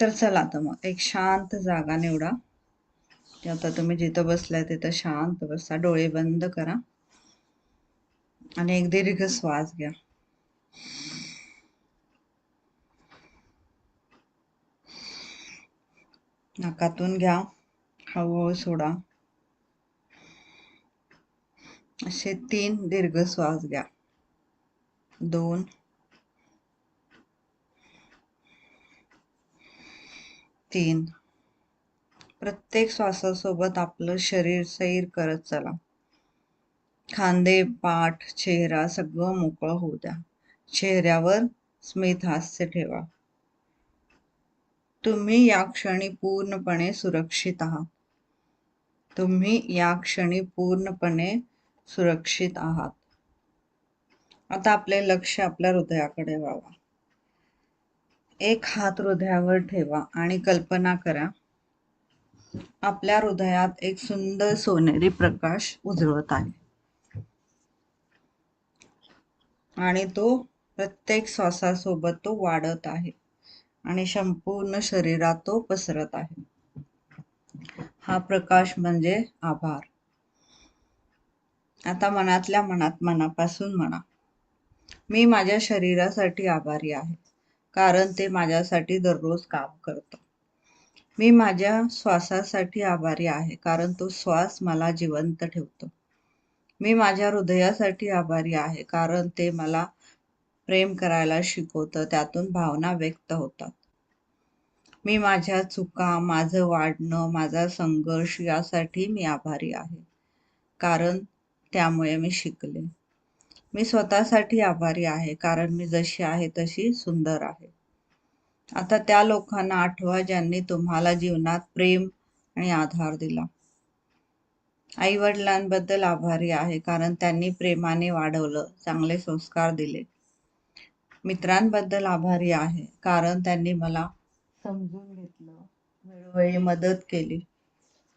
तर चला आता मग एक शांत जागा निवडा. आता तुम्ही जिथं बसलाय तिथं शांत बसा, डोळे बंद करा आणि एक दीर्घ श्वास घ्या. नाकातून घ्या, हळूहळू सोडा. असे 3 दीर्घ श्वास घ्या. 2, 3. प्रत्येक श्वासासोबत आपलं शरीर सैर करत चला. खांदे, पाठ, चेहरा सगळं मोकळं होऊ द्या. चेहऱ्यावर स्मित हास्य ठेवा. तुम्ही या क्षणी पूर्णपणे सुरक्षित आहात. तुम्ही या क्षणी पूर्णपणे सुरक्षित आहात. आता आपले लक्ष आपल्या हृदयाकडे वळवा. एक हात हृदयावर ठेवा आणि कल्पना करा, आपल्या हृदयात एक सुंदर सोनेरी प्रकाश उजळत आहे आणि तो प्रत्येक श्वासासोबत तो वाढत आहे आणि संपूर्ण शरीरात तो पसरत आहे. हा प्रकाश म्हणजे आभार. आता मनातल्या मनापासून म्हणा, मी माझ्या शरीरासाठी आभारी आहे, कारण ते माझ्यासाठी दररोज काम करतं. मी माझ्या श्वासासाठी आभारी आहे, कारण तो श्वास मला जिवंत ठेवतो. मी माझ्या हृदयासाठी आभारी आहे, कारण ते मला प्रेम करायला शिकवतं, त्यातून भावना व्यक्त होतात. मी माझ्या चुका, माझं वाढणं, माझा संघर्ष यासाठी मी आभारी आहे, कारण त्यामुळे मी शिकले. मी स्वतःसाठी आभारी आहे, कारण मी जशी आहे तशी सुंदर आहे. आता त्या लोकांना आठवा ज्यांनी तुम्हाला जीवनात प्रेम आणि आधार दिला. आई वडिलांबद्दल आभारी आहे, कारण त्यांनी प्रेमाने वाढवलं, चांगले संस्कार दिले. मित्रांबद्दल आभारी आहे, कारण त्यांनी मला समजून घेतलं, वेळोवेळी मदत केली.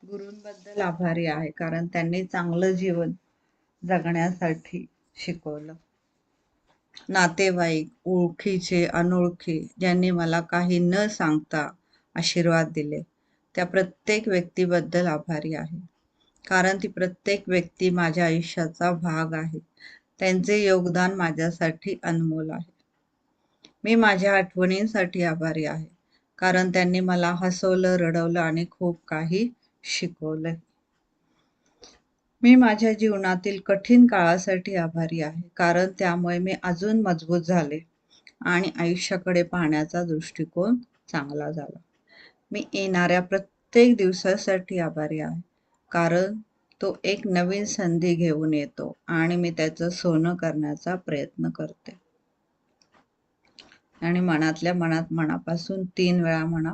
गुरूंबद्दल आभारी आहे, कारण त्यांनी चांगलं जीवन जगण्यासाठी शिकवलं. नातेवाईक, ओळखीचे, अनोळखी ज्यांनी मला काही न सांगता आशीर्वाद दिले, त्या प्रत्येक व्यक्तीबद्दल आभारी आहे, कारण ती प्रत्येक व्यक्ती माझ्या आयुष्याचा भाग आहे. त्यांचे योगदान माझ्यासाठी अनमोल आहे. मी माझ्या आठवणींसाठी आभारी आहे, कारण त्यांनी मला हसवलं, रडवलं आणि खूप काही शिकवलं. मी माझ्या जीवनातील कठीण काळासाठी आभारी आहे, कारण त्यामुळे मी अजून मजबूत झाले आणि आयुष्याकडे पाहण्याचा दृष्टिकोन चांगला झाला. मी येणाऱ्या प्रत्येक दिवसासाठी आभारी आहे, कारण तो एक नवीन संधी घेऊन येतो आणि मी त्याचं सोनं करण्याचा प्रयत्न करते. आणि मनातल्या मनापासून 3 वेळा म्हणा,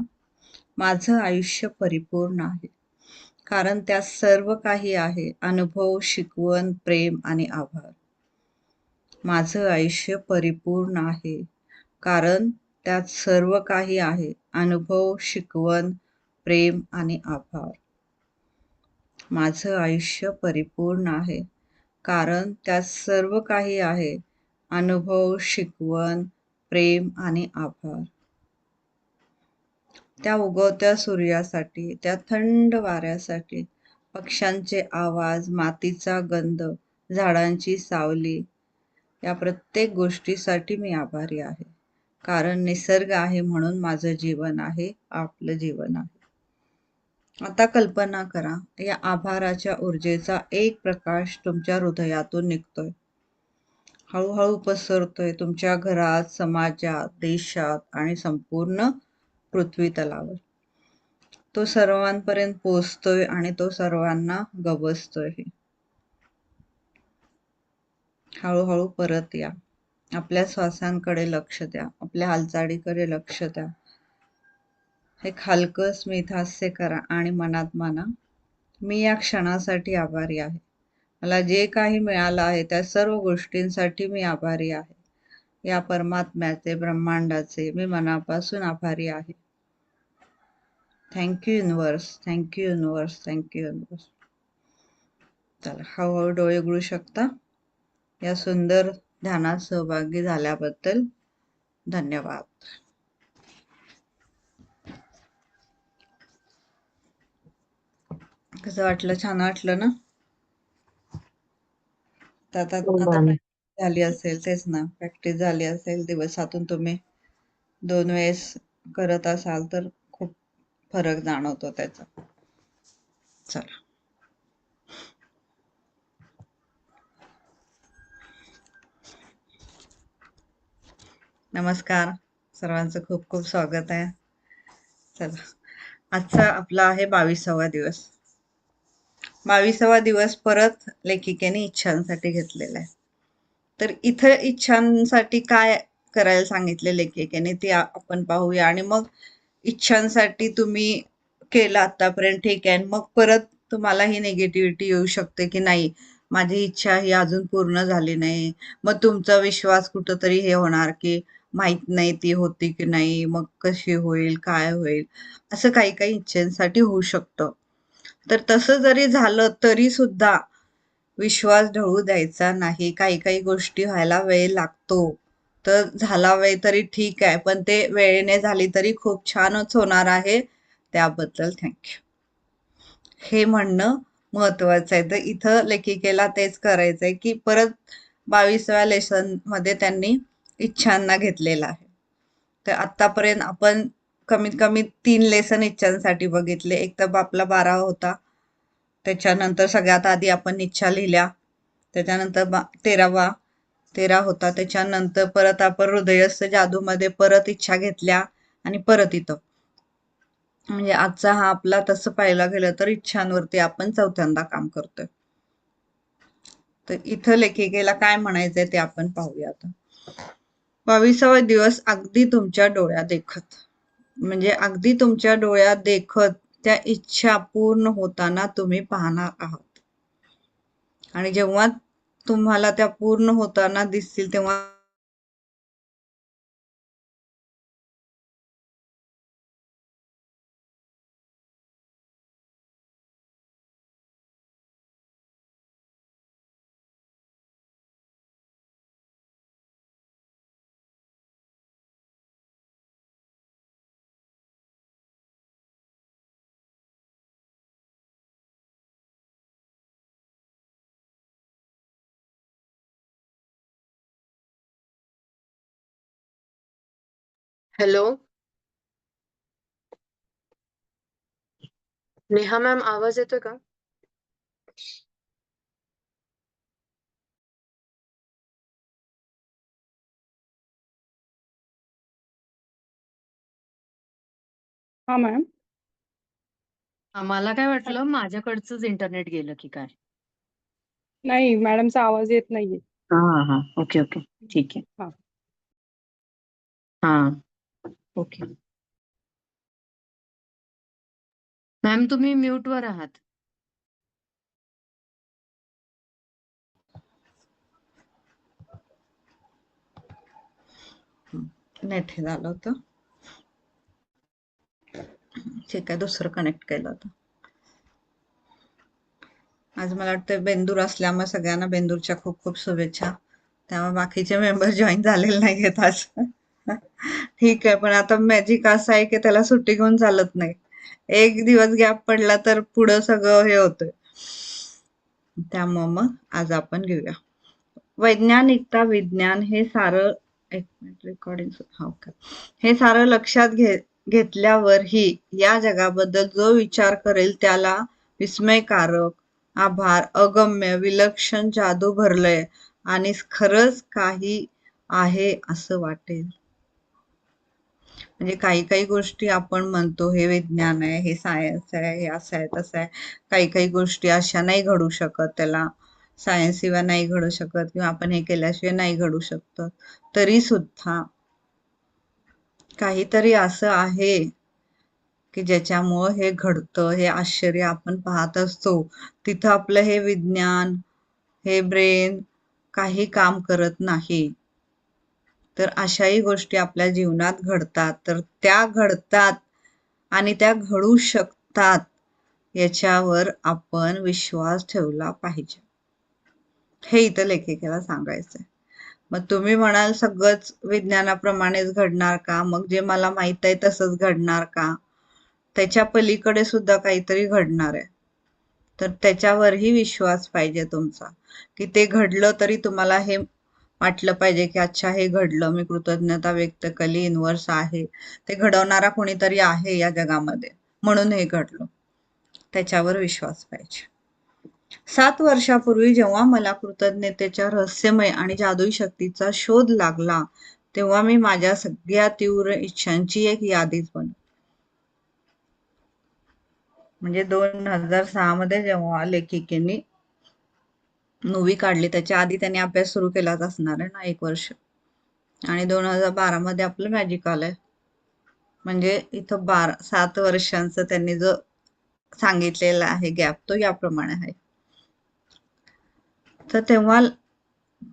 माझं आयुष्य परिपूर्ण आहे, कारण त्यात सर्व काही आहे. अनुभव, शिकवण, प्रेम आणि आभार. माझं आयुष्य परिपूर्ण आहे, कारण त्यात सर्व काही आहे. अनुभव, शिकवण, प्रेम आणि आभार. माझं आयुष्य परिपूर्ण आहे, कारण त्यात सर्व काही आहे. अनुभव, शिकवण, प्रेम आणि आभार. त्या उगवत्या सूर्यासाठी, त्या थंड वाऱ्यासाठी, पक्ष्यांचे आवाज, मातीचा गंध, झाडांची सावली, या प्रत्येक गोष्टीसाठी मी आभारी आहे, कारण निसर्ग आहे म्हणून माझं जीवन आहे, आपलं जीवन आहे. आता कल्पना करा, या आभाराच्या ऊर्जेचा एक प्रकाश तुमच्या हृदयातून निघतोय, हळूहळू पसरतोय तुमच्या घरात, समाजात, देशात आणि संपूर्ण पृथ्वी तलावर. तो सर्वांपर्यंत पोहोचतोय आणि तो सर्वांना गवसतोय. हळूहळू परत या. आपल्या श्वासांकडे लक्ष द्या, आपल्या हालचालीकडे लक्ष द्या. एक हलकं स्मित हास्य करा आणि मनात म्हणा, मी या क्षणासाठी आभारी आहे. मला जे काही मिळालं आहे त्या सर्व गोष्टींसाठी मी आभारी आहे. या परमात्म्याचे, ब्रह्मांडाचे मी मनापासून आभारी आहे. Thank you universe, thank you universe, thank you universe. चला, हळूहळू डोळे उघडू शकता. या सुंदर ध्यानात सहभागी झाल्याबद्दल धन्यवाद. कसं वाटलं? छान वाटलं ना? तर आता हो आता मॅम. प्रॅक्टिस झाली असेल, तेच ना, प्रॅक्टिस झाली असेल, दिवसातून तुम्ही 2 वेळेस करत असाल तर खूप फरक जाणवतो त्याचा. चला. नमस्कार, सर्वांचं खूप खूप स्वागत आहे. चला, आजचा आपला आहे 22वा दिवस. 22वा दिवस परत लेखिकेने इच्छांसाठी घेतलेला आहे. तर इथं इच्छांसाठी काय करायला सांगितले लेखिकेने ते आपण पाहूया, आणि मग इच्छांसाठी तुम्ही केलं आतापर्यंत, ठीक आहे, मग परत तुम्हाला ही निगेटिव्हिटी येऊ शकते की नाही, माझी इच्छा ही अजून पूर्ण झाली नाही. मग तुमचा विश्वास कुठंतरी हे होणार की माहित नाही ती होती की नाही, मग कशी होईल, काय होईल, असं काही काही इच्छांसाठी होऊ शकतं. तर तसं जरी झालं तरी सुद्धा विश्वास ढळू द्यायचा नाही. काही काही गोष्टी व्हायला वेळ लागतो. तर झाला वेळ तरी ठीक आहे, पण ते वेळेने झाली तरी खूप छानच होणार आहे. त्याबद्दल थँक्यू. हे म्हणणं महत्वाचं आहे. तर इथं लेखिकेला तेच करायचंय की परत 22व्या लेसन मध्ये त्यांनी इच्छांना घेतलेला आहे. तर आतापर्यंत आपण कमीत कमी 3 लेसन इच्छांसाठी बघितले. एक तर आपला 12 होता, त्याच्यानंतर सगळ्यात आधी आपण इच्छा लिहिल्या, त्याच्यानंतर 13 होता, त्याच्यानंतर परत आपण हृदयस्थ जादूमध्ये परत इच्छा घेतल्या, आणि परत इथं म्हणजे आजचा हा आपला तसं पाहायला गेलं तर इच्छांवरती आपण चौथ्यांदा काम करतोय. तर इथं लेखिकेला काय म्हणायचंय ते आपण पाहूया आता. 22वा दिवस अगदी तुमच्या डोळ्यात देखत, म्हणजे अगदी तुमच्या डोळ्यात देखत त्या इच्छा पूर्ण होताना तुम्ही पाहणार आहात. आणि जेव्हा तुम्हाला त्या पूर्ण होताना दिसतील तेव्हा हॅलो नेहा मॅम, आवाज येतोय का? हा मॅम. मला काय वाटलं माझ्याकडचंच इंटरनेट गेलं की काय. नाही, मॅडमचा आवाज येत नाहीये. हा हा, ओके ओके, ठीक आहे. हा. हा, ओके. मॅम तुम्ही म्यूट वर आहात. नेट हे झालं होतं. ठीक आहे, दुसरं कनेक्ट केलं होतं. आज मला वाटतं बेंदूर असल्यामुळे सगळ्यांना बेंदूरच्या खूप खूप शुभेच्छा. त्यामुळे बाकीचे मेंबर जॉईन झालेले नाही आहेत आज. ठीक आहे, पण आता मॅजिक असं आहे की त्याला सुट्टी घेऊन चालत नाही. एक दिवस गॅप पडला तर पुढं सगळं हे होतंय. त्यामुळे मग आज आपण घेऊया वैज्ञानिकता, विज्ञान हे सारं. एक मिनिट, रेकॉर्डिंग. हे सारं लक्षात घेतल्यावरही या जगाबद्दल जो विचार करेल त्याला विस्मयकारक, आभार, अगम्य, विलक्षण जादू भरलंय आणि खरंच काही आहे असं वाटेल. म्हणजे काही काही गोष्टी आपण म्हणतो हे विज्ञान आहे, हे सायन्स आहे, हे असं आहे तसं आहे. काही काही गोष्टी अशा नाही घडू शकत, त्याला सायन्स शिवाय नाही घडू शकत, किंवा आपण हे केल्याशिवाय नाही घडू शकत. तरी सुद्धा काहीतरी असं आहे की ज्याच्यामुळं हे घडतं, हे आश्चर्य आपण पाहत असतो. तिथं आपलं हे विज्ञान, हे ब्रेन काही काम करत नाही. तर अशाही गोष्टी आपल्या जीवनात घडतात. तर त्या घडतात आणि त्या घडू शकतात याच्यावर आपण विश्वास ठेवला पाहिजे, हे इथं लेखिकेला सांगायचंय. मग तुम्ही म्हणाल सगळंच विज्ञानाप्रमाणेच घडणार का, मग जे मला माहित आहे तसंच घडणार का? त्याच्या पलीकडे सुद्धा काहीतरी घडणार आहे. तर त्याच्यावरही विश्वास पाहिजे तुमचा, की ते घडलं तरी तुम्हाला हे वाटलं पाहिजे की अच्छा हे घडलं, मी कृतज्ञता व्यक्त केली, युनिव्हर्स आहे, ते घडवणारा कोणीतरी आहे या जगामध्ये, म्हणून हे घडलं. त्याच्यावर विश्वास पाहिजे. 7 वर्षापूर्वी जेव्हा मला कृतज्ञतेच्या रहस्यमय आणि जादुई शक्तीचा शोध लागला, तेव्हा मी माझ्या सगळ्या तीव्र इच्छांची एक यादीच बनवली. म्हणजे 2006 मध्ये जेव्हा लेखिकेने मूवी काढली, त्याच्या आधी त्यांनी अभ्यास सुरू केलाच असणार आहे ना 1 वर्ष. आणि 2012 मध्ये आपलं मॅजिक आलंय. म्हणजे इथं 7 वर्षांचं त्यांनी जो सांगितलेला आहे गॅप, तो याप्रमाणे आहे. तर तेव्हा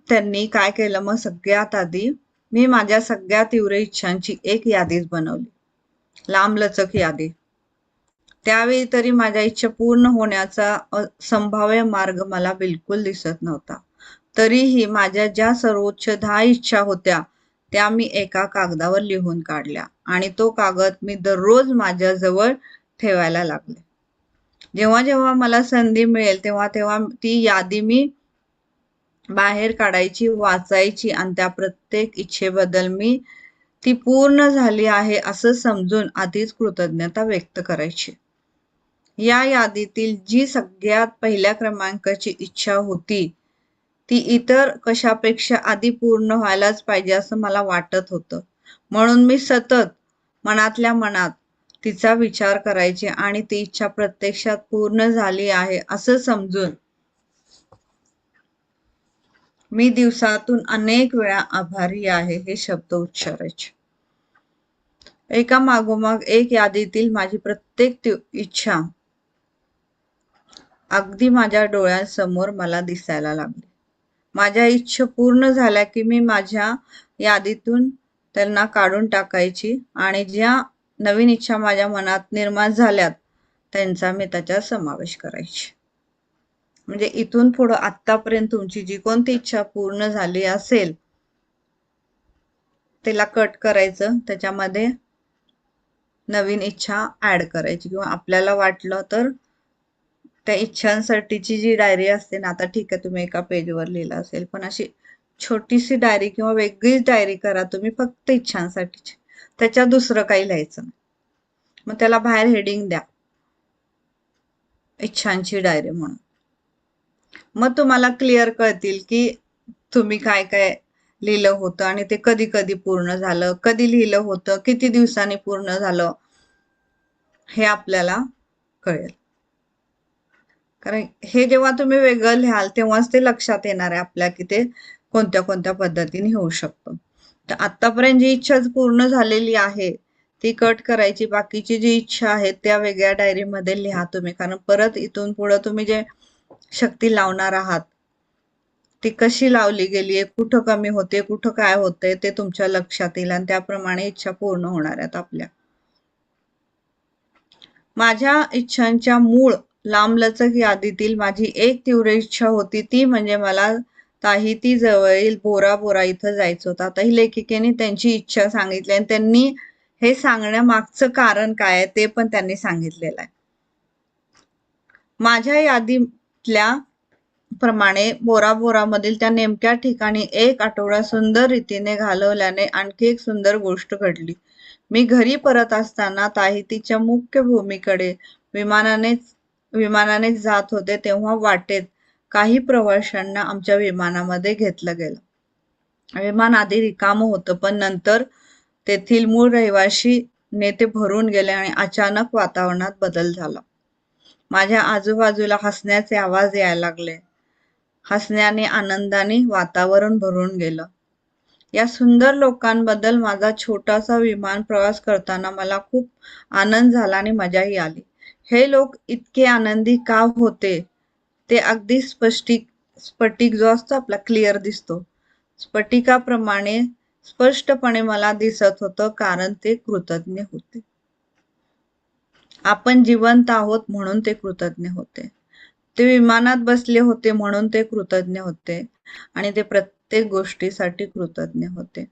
त्यांनी काय केलं, मग सगळ्यात आधी मी माझ्या सगळ्या तीव्र इच्छांची एक यादीच बनवली, लांबलचक यादी. त्यावेळी तरी माझ्या इच्छा पूर्ण होण्याचा संभाव्य मार्ग मला बिलकुल दिसत नव्हता. तरीही माझ्या ज्या सर्वोच्च 10 इच्छा होत्या त्या मी एका कागदावर लिहून काढल्या आणि तो कागद मी दररोज माझ्या जवळ ठेवायला लागले. जेव्हा जेव्हा मला संधी मिळेल तेव्हा तेव्हा ती यादी मी बाहेर काढायची, वाचायची आणि त्या प्रत्येक इच्छेबद्दल मी ती पूर्ण झाली आहे असं समजून आधीच कृतज्ञता व्यक्त करायची. या यादीतील जी सगळ्यात पहिल्या क्रमांकाची इच्छा होती ती इतर कशापेक्षा आधी पूर्ण व्हायलाच पाहिजे असं मला वाटत होतं. म्हणून मी सतत मनातल्या मनात तिचा विचार करायचे आणि ती इच्छा प्रत्यक्षात पूर्ण झाली आहे असं समजून मी दिवसातून अनेक वेळा आभारी आहे हे शब्द उच्चारायचे. एका मागोमाग एक यादीतील माझी प्रत्येक इच्छा अगदी माझ्या डोळ्यांसमोर मला दिसायला लागली. माझ्या इच्छा पूर्ण झाल्या की मी माझ्या यादीतून त्यांना काढून टाकायची आणि ज्या नवीन इच्छा माझ्या मनात निर्माण झाल्यात त्यांचा मी त्याच्यात समावेश करायची. म्हणजे इथून पुढं आतापर्यंत तुमची जी कोणती इच्छा पूर्ण झाली असेल त्याला कट करायचं, त्याच्यामध्ये नवीन इच्छा ऍड करायची, किंवा आपल्याला वाटलं तर त्या इच्छांसाठीची जी डायरी असते ना, आता ठीक आहे तुम्ही एका पेजवर लिहिलं असेल, पण अशी छोटीशी डायरी किंवा वेगळीच डायरी करा तुम्ही फक्त इच्छांसाठीची, त्याच्यात दुसरं काही लिहायचं नाही. मग त्याला बाहेर हेडिंग द्या, इच्छांची डायरी म्हणून. मग तुम्हाला क्लिअर कळतील की तुम्ही काय काय लिहिलं होतं आणि ते कधी कधी पूर्ण झालं, कधी लिहिलं होतं, किती दिवसांनी पूर्ण झालं, हे आपल्याला कळेल. कारण हे जेव्हा तुम्ही वेगळं लिहाल तेव्हाच ते लक्षात येणार आहे आपल्या की ते कोणत्या कोणत्या पद्धतीने होऊ शकतं. तर आतापर्यंत जी इच्छा पूर्ण झालेली आहे ती कट करायची, बाकीची जी इच्छा आहे त्या वेगळ्या डायरीमध्ये लिहा तुम्ही. कारण परत इथून पुढे तुम्ही जे शक्ती लावणार आहात ती कशी लावली गेलीये, कुठं कमी होते, कुठं काय होतंय ते तुमच्या लक्षात येईल आणि त्याप्रमाणे इच्छा पूर्ण होणार आहेत आपल्या. माझ्या इच्छांच्या मूळ लांबलचक यादीतील माझी एक तीव्र इच्छा होती ती म्हणजे मला ताहिती जवळील बोरा बोरा इथं जायचं होतं. आता ही लेखिकेने त्यांची इच्छा सांगितली आणि त्यांनी हे सांगण्यामागचं कारण काय आहे ते पण त्यांनी सांगितलेलं आहे. माझ्या यादीतल्या प्रमाणे बोरा बोरा मधील त्या नेमक्या ठिकाणी एक आठवडा सुंदर रीतीने घालवल्याने आणखी एक सुंदर गोष्ट घडली. मी घरी परत असताना ताहितीच्या मुख्य भूमीकडे विमानाने जात होते तेव्हा वाटेत काही प्रवाशांना आमच्या विमानामध्ये घेतलं गेलं. विमान आधी रिकामं होतं पण नंतर तेथील मूळ रहिवाशी नेते भरून गेले आणि अचानक वातावरणात बदल झाला. माझ्या आजूबाजूला हसण्याचे आवाज यायला लागले. हसण्याने आनंदाने वातावरण भरून गेलं. या सुंदर लोकांबद्दल माझा छोटासा विमान प्रवास करताना मला खूप आनंद झाला आणि मजाही आली. हे लोक इतके आनंदी का होते ते अगदी स्फटिक जो असतो आपला क्लिअर दिसतो, स्फटिकाप्रमाणे स्पष्टपणे मला दिसत होतं, कारण ते कृतज्ञ होते. आपण जिवंत आहोत म्हणून ते कृतज्ञ होते. ते विमानात बसले होते म्हणून ते कृतज्ञ होते आणि ते प्रत्येक गोष्टीसाठी कृतज्ञ होते.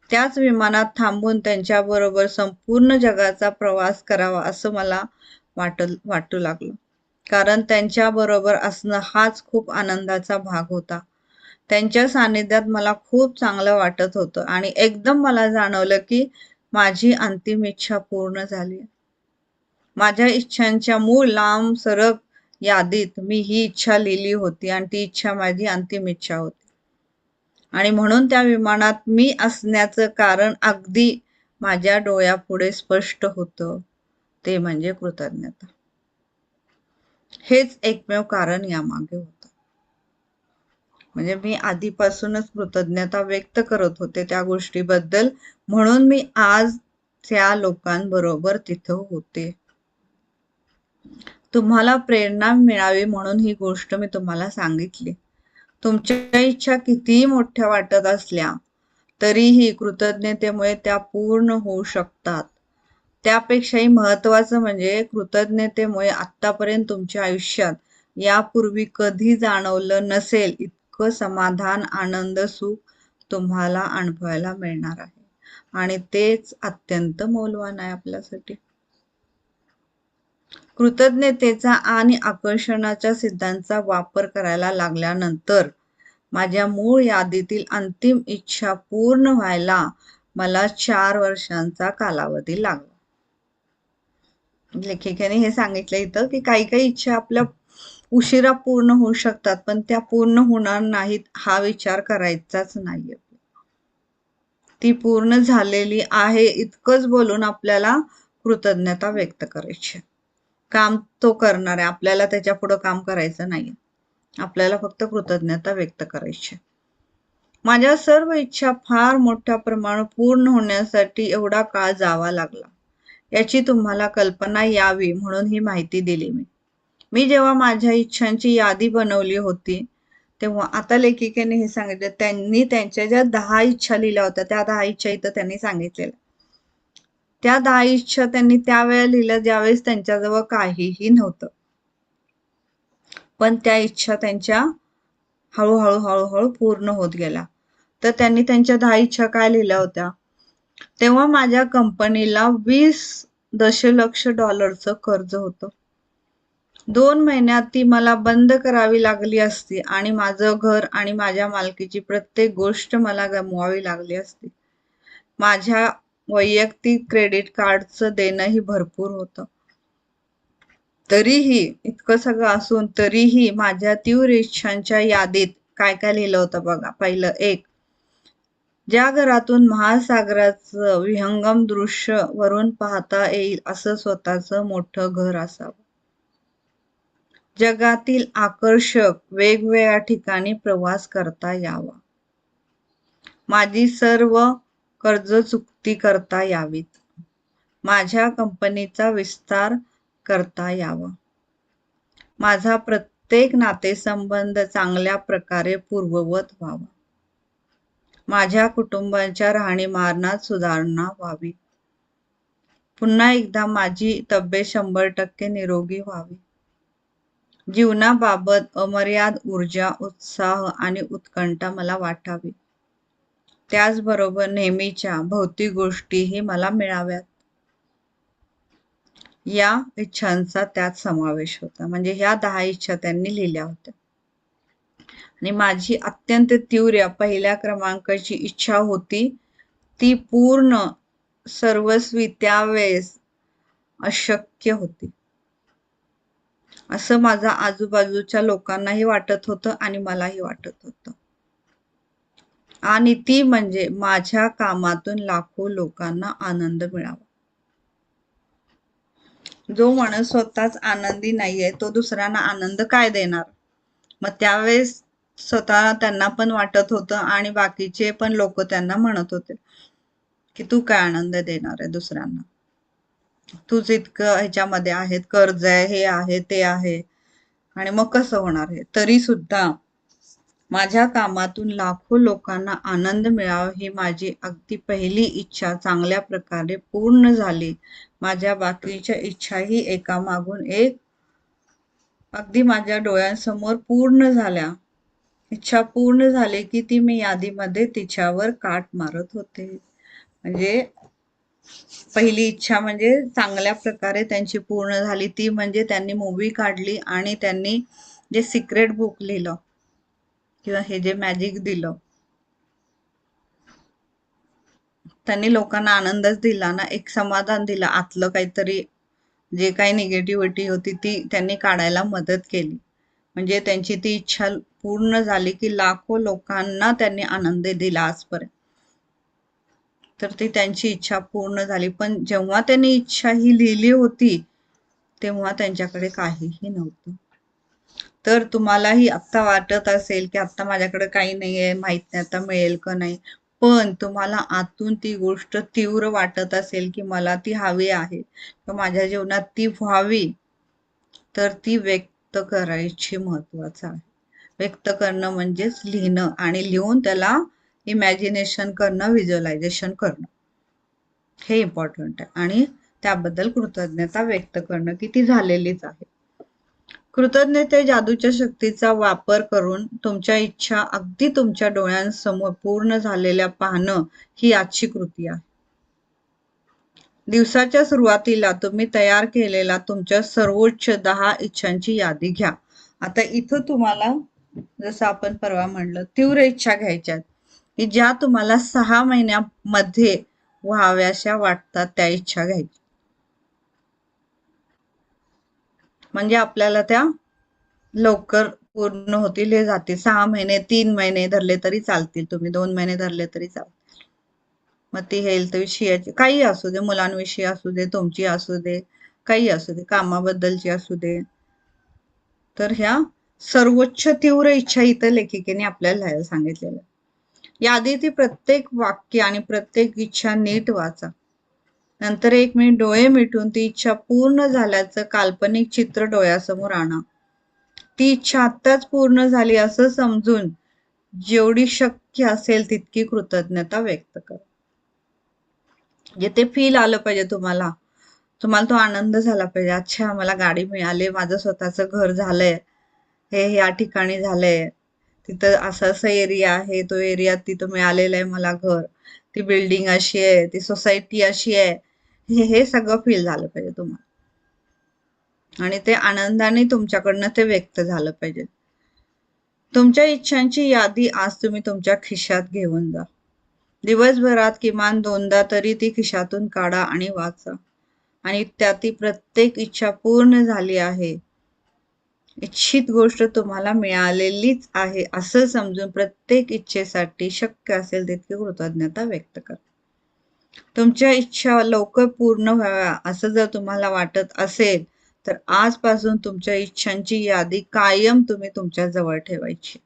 त्याच विमानात थांबून त्यांच्याबरोबर संपूर्ण जगाचा प्रवास करावा असं मला वाटू लागलं. कारण त्यांच्या बरोबर असणं हाच खूप आनंदाचा भाग होता. त्यांच्या सानिध्यात मला खूप चांगलं वाटत होतं आणि एकदम मला जाणवलं की माझी अंतिम इच्छा पूर्ण झाली. माझ्या इच्छांच्या मूळ लांब सरक यादीत मी ही इच्छा लिहिली होती आणि ती इच्छा माझी अंतिम इच्छा होती. आणि म्हणून त्या विमानात मी असण्याचं कारण अगदी माझ्या डोळ्यापुढे स्पष्ट होतं. ते म्हणजे कृतज्ञता. हेच एकमेव कारण यामागे होतं. म्हणजे मी आधीपासूनच कृतज्ञता व्यक्त करत होते त्या गोष्टीबद्दल, म्हणून मी आज त्या लोकांबरोबर तिथं होते. तुम्हाला प्रेरणा मिळावी म्हणून ही गोष्ट मी तुम्हाला सांगितली. तुमच्या इच्छा कितीही मोठ्या वाटत असल्या तरीही कृतज्ञतेमुळे त्या पूर्ण होऊ शकतात. त्यापेक्षाही महत्वाचं म्हणजे कृतज्ञतेमुळे आतापर्यंत तुमच्या आयुष्यात यापूर्वी कधी जाणवलं नसेल इतकं समाधान, आनंद, सुख तुम्हाला अनुभवायला मिळणार आहे. आणि तेच अत्यंत मौल्यवान आहे आपल्यासाठी. कृतज्ञतेचा आणि आकर्षणाच्या सिद्धांताचा वापर करायला लागल्यानंतर माझ्या मूळ यादीतील अंतिम इच्छा पूर्ण व्हायला मला 4 वर्षांचा कालावधी लागला. लेखिकेने हे सांगितलं इथं की काही काही इच्छा आपल्या उशिरा पूर्ण होऊ शकतात, पण त्या पूर्ण होणार नाहीत हा विचार करायचाच नाहीये. ती पूर्ण झालेली आहे इतकंच बोलून आपल्याला कृतज्ञता व्यक्त करायची. काम तो करणार आहे, आपल्याला त्याच्या पुढे काम करायचं नाही. आपल्याला फक्त कृतज्ञता व्यक्त करायची. माझ्या सर्व इच्छा फार मोठ्या प्रमाणात पूर्ण होण्यासाठी एवढा काळ जावा लागला याची तुम्हाला कल्पना यावी म्हणून ही माहिती दिली. मी जेव्हा माझ्या इच्छांची यादी बनवली होती तेव्हा आता लेखिकेने हे सांगितलं, त्यांनी त्यांच्या ज्या 10 इच्छा लिहिल्या होत्या त्या 10 इच्छा इथं त्यांनी सांगितलेल्या. त्या 10 इच्छा त्यांनी त्यावेळेला लिहिल्या ज्यावेळेस त्यांच्याजवळ काहीही नव्हतं, पण त्या इच्छा त्यांच्या हळूहळू पूर्ण होत गेल्या. तर त्यांनी त्यांच्या 10 इच्छा काय लिहिल्या होत्या, तेव्हा माझ्या कंपनीला $20 दशलक्ष कर्ज होतं. 2 महिन्यात ती मला बंद करावी लागली असती आणि माझं घर आणि माझ्या मालकीची प्रत्येक गोष्ट मला गमवावी लागली असती. माझ्या वैयक्तिक क्रेडिट कार्डचं देणंही भरपूर होतं. तरीही इतकं सगळं असून तरीही माझ्या तीव्र इच्छांच्या यादीत काय काय लिहिलं होतं बघा. पहिलं, 1, ज्या घरातून महासागराचं विहंगम दृश्य वरून पाहता येईल असं स्वतःचं मोठं घर असावं. जगातील आकर्षक वेगवेगळ्या ठिकाणी प्रवास करता यावा. माझी सर्व कर्ज चुकती करता यावीत. माझ्या कंपनीचा विस्तार करता यावा. माझा प्रत्येक नातेसंबंध चांगल्या प्रकारे पूर्ववत व्हावा. माझ्या कुटुंबाच्या राहणीमानात सुधारणा व्हावी. पुन्हा एकदा माझी तब्येत 100% निरोगी व्हावी. जीवनाबाबत अमर्याद ऊर्जा, उत्साह आणि उत्कंठा मला वाटावी. त्याचबरोबर नेहमीच्या भौतिक गोष्टीही मला मिळाव्यात. या इच्छांचा त्यात समावेश होता. म्हणजे ह्या 10 इच्छा त्यांनी लिहिल्या होत्या. आणि माझी अत्यंत तीव्र पहिल्या क्रमांकाची इच्छा होती ती पूर्ण सर्वस्वी त्यावेळेस अशक्य होती असं माझ्या आजूबाजूच्या लोकांनाही वाटत होतं आणि मलाही वाटत होतं. आणि ती म्हणजे माझ्या कामातून लाखो लोकांना आनंद मिळावा. जो माणूस स्वतःच आनंदी नाहीये तो दुसऱ्यांना आनंद काय देणार. मग त्यावेळेस स्वतः त्यांना पण वाटत होतं आणि बाकीचे पण लोक त्यांना म्हणत होते की तू काय आनंद देणार आहे दुसऱ्यांना, तूच इतकं ह्याच्यामध्ये आहेत, कर्ज आहे, हे आहे, ते आहे, आणि मग कसं होणार हे. तरी सुद्धा माझ्या कामातून लाखो लोकांना आनंद मिळावा ही माझी अगदी पहिली इच्छा चांगल्या प्रकारे पूर्ण झाली. माझ्या बाकीच्या इच्छाही एकामागून एक अगदी माझ्या डोळ्यांसमोर पूर्ण झाल्या. इच्छा पूर्ण झाली की ती मी यादीमध्ये तिच्यावर काट मारत होते. म्हणजे पहिली इच्छा म्हणजे चांगल्या प्रकारे त्यांची पूर्ण झाली, ती म्हणजे त्यांनी मूवी काढली आणि त्यांनी जे सिक्रेट बुक लिहिलं किंवा हे जे मॅजिक दिलं, त्यांनी लोकांना आनंदच दिला ना, एक समाधान दिलं, आतलं काहीतरी जे काही निगेटिव्हिटी होती ती त्यांनी काढायला मदत केली. म्हणजे त्यांची ती इच्छा पूर्ण झाली की लाखो लोकांना त्यांनी आनंद दिला आजपर्यंत. तर ती त्यांची इच्छा पूर्ण झाली. पण जेव्हा त्यांनी इच्छा ही लिहिली होती तेव्हा त्यांच्याकडे काहीही नव्हतं. तर तुम्हालाही आता वाटत असेल की आता माझ्याकडे काही नाहीये, माहित नाही आता मिळेल का नाही, पण तुम्हाला आतून ती गोष्ट तीव्र वाटत असेल की मला ती हवी आहे, तर माझ्या जीवनात ती व्हावी, तर ती व्यक्त करायची महत्वाचं आहे. व्यक्त करणं म्हणजेच लिहिणं आणि लिहून त्याला इमॅजिनेशन करणं, व्हिज्युअलायझेशन करणं, हे इम्पॉर्टंट आहे. आणि त्याबद्दल कृतज्ञता व्यक्त करणं की ती झालेलीच आहे. कृतज्ञते जादूच्या शक्तीचा वापर करून तुमच्या इच्छा अगदी तुमच्या डोळ्यांसमोर पूर्ण झालेल्या पाहणं ही आजची कृती आहे. दिवसाच्या सुरुवातीला तुम्ही तयार केलेला तुमच्या सर्वोच्च 10 इच्छांची यादी घ्या. आता इथं तुम्हाला, जसं आपण परवा म्हणलं, तीव्र इच्छा घ्यायच्या की ज्या तुम्हाला 6 महिन्यामध्ये व्हाव्याशा वाटतात त्या इच्छा घ्यायच्या. म्हणजे आपल्याला त्या लवकर पूर्ण होतील, हे जातील. 6 महिने, 3 महिने धरले तरी चालतील, तुम्ही 2 महिने धरले तरी चालतील. मग ती हेल्थ विषयाची काही असू दे, मुलांविषयी असू दे, तुमची असू दे, काही असू दे, कामाबद्दलची असू दे. तर ह्या सर्वोच्च तीव्र इच्छा इथं लेखिकेने आपल्याला लिहायला सांगितलेलं. यादीतील प्रत्येक वाक्य आणि प्रत्येक इच्छा नीट वाचा. नंतर 1 मिनिट डोळे मिटून ती इच्छा पूर्ण झाल्याचं काल्पनिक चित्र डोळ्यासमोर आणा. ती इच्छा आत्ताच पूर्ण झाली असं समजून जेवढी शक्य असेल तितकी कृतज्ञता व्यक्त करा. जे ते फील आलं पाहिजे तुम्हाला तो आनंद झाला पाहिजे. अच्छा, मला गाडी मिळाली, माझं स्वतःचं घर झालंय, हे या ठिकाणी झालंय, तिथं असं असं एरिया आहे, तो एरियात तिथं मिळालेलं आहे मला घर, ती बिल्डिंग अशी आहे, ती सोसायटी अशी आहे, हे सगळं फील झालं पाहिजे तुम्हाला. आणि ते आनंदाने तुमच्याकडनं ते व्यक्त झालं पाहिजे. तुमच्या इच्छांची यादी आज तुम्ही तुमच्या खिशात घेऊन जा. दिवसभरात किमान 2दा तरी ती खिशातून काढा आणि वाचा. आणि त्यातील प्रत्येक इच्छा पूर्ण झाली आहे, इच्छित गोष्ट तुम्हाला मिळालेलीच आहे असं समजून प्रत्येक इच्छेसाठी शक्य असेल तितकी कृतज्ञता व्यक्त करा. तुमच्या इच्छा लवकर पूर्ण व्हाव्या असं जर तुम्हाला वाटत असेल तर आजपासून तुमच्या इच्छांची यादी कायम तुम्ही तुमच्या जवळ ठेवायची.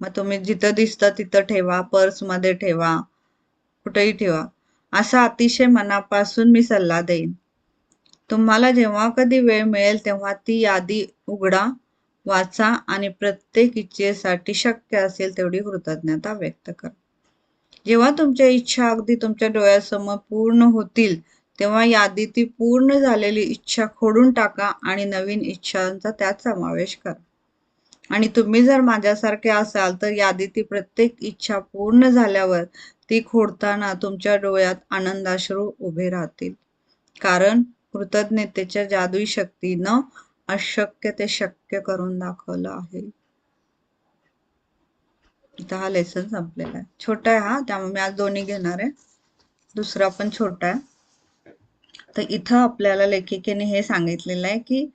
मग तुम्ही जिथं दिसतं तिथं ठेवा, पर्समध्ये ठेवा, कुठेही ठेवा. असा अतिशय मनापासून मी सल्ला देईन. तुम्हाला जेव्हा कधी वेळ मिळेल तेव्हा ती यादी उघडा, वाचा आणि प्रत्येक इच्छेसाठी शक्य असेल तेवढी कृतज्ञता व्यक्त करा. जेव्हा तुमच्या इच्छा अगदी तुमच्या डोळ्यासमोर पूर्ण होतील तेव्हा यादीतील पूर्ण झालेली इच्छा खोडून टाका आणि नवीन इच्छांचा त्यात समावेश करा. आणि तुम्ही जर माझ्यासारखे असाल तर यादीतील प्रत्येक इच्छा पूर्ण झाल्यावर ती खोडताना तुमच्या डोळ्यात आनंदाश्रू उभे राहतील. कारण कृतज्ञतेच्या जादुई शक्तीनं अशक्य ते शक्य करून दाखवलं आहे. इथं हा लेसन संपलेला आहे. छोटा आहे हा, त्यामुळे मी आज दोन्ही घेणार आहे. दुसरा पण छोटा आहे. तर इथं आपल्याला लेखिकेने हे सांगितलेलं आहे की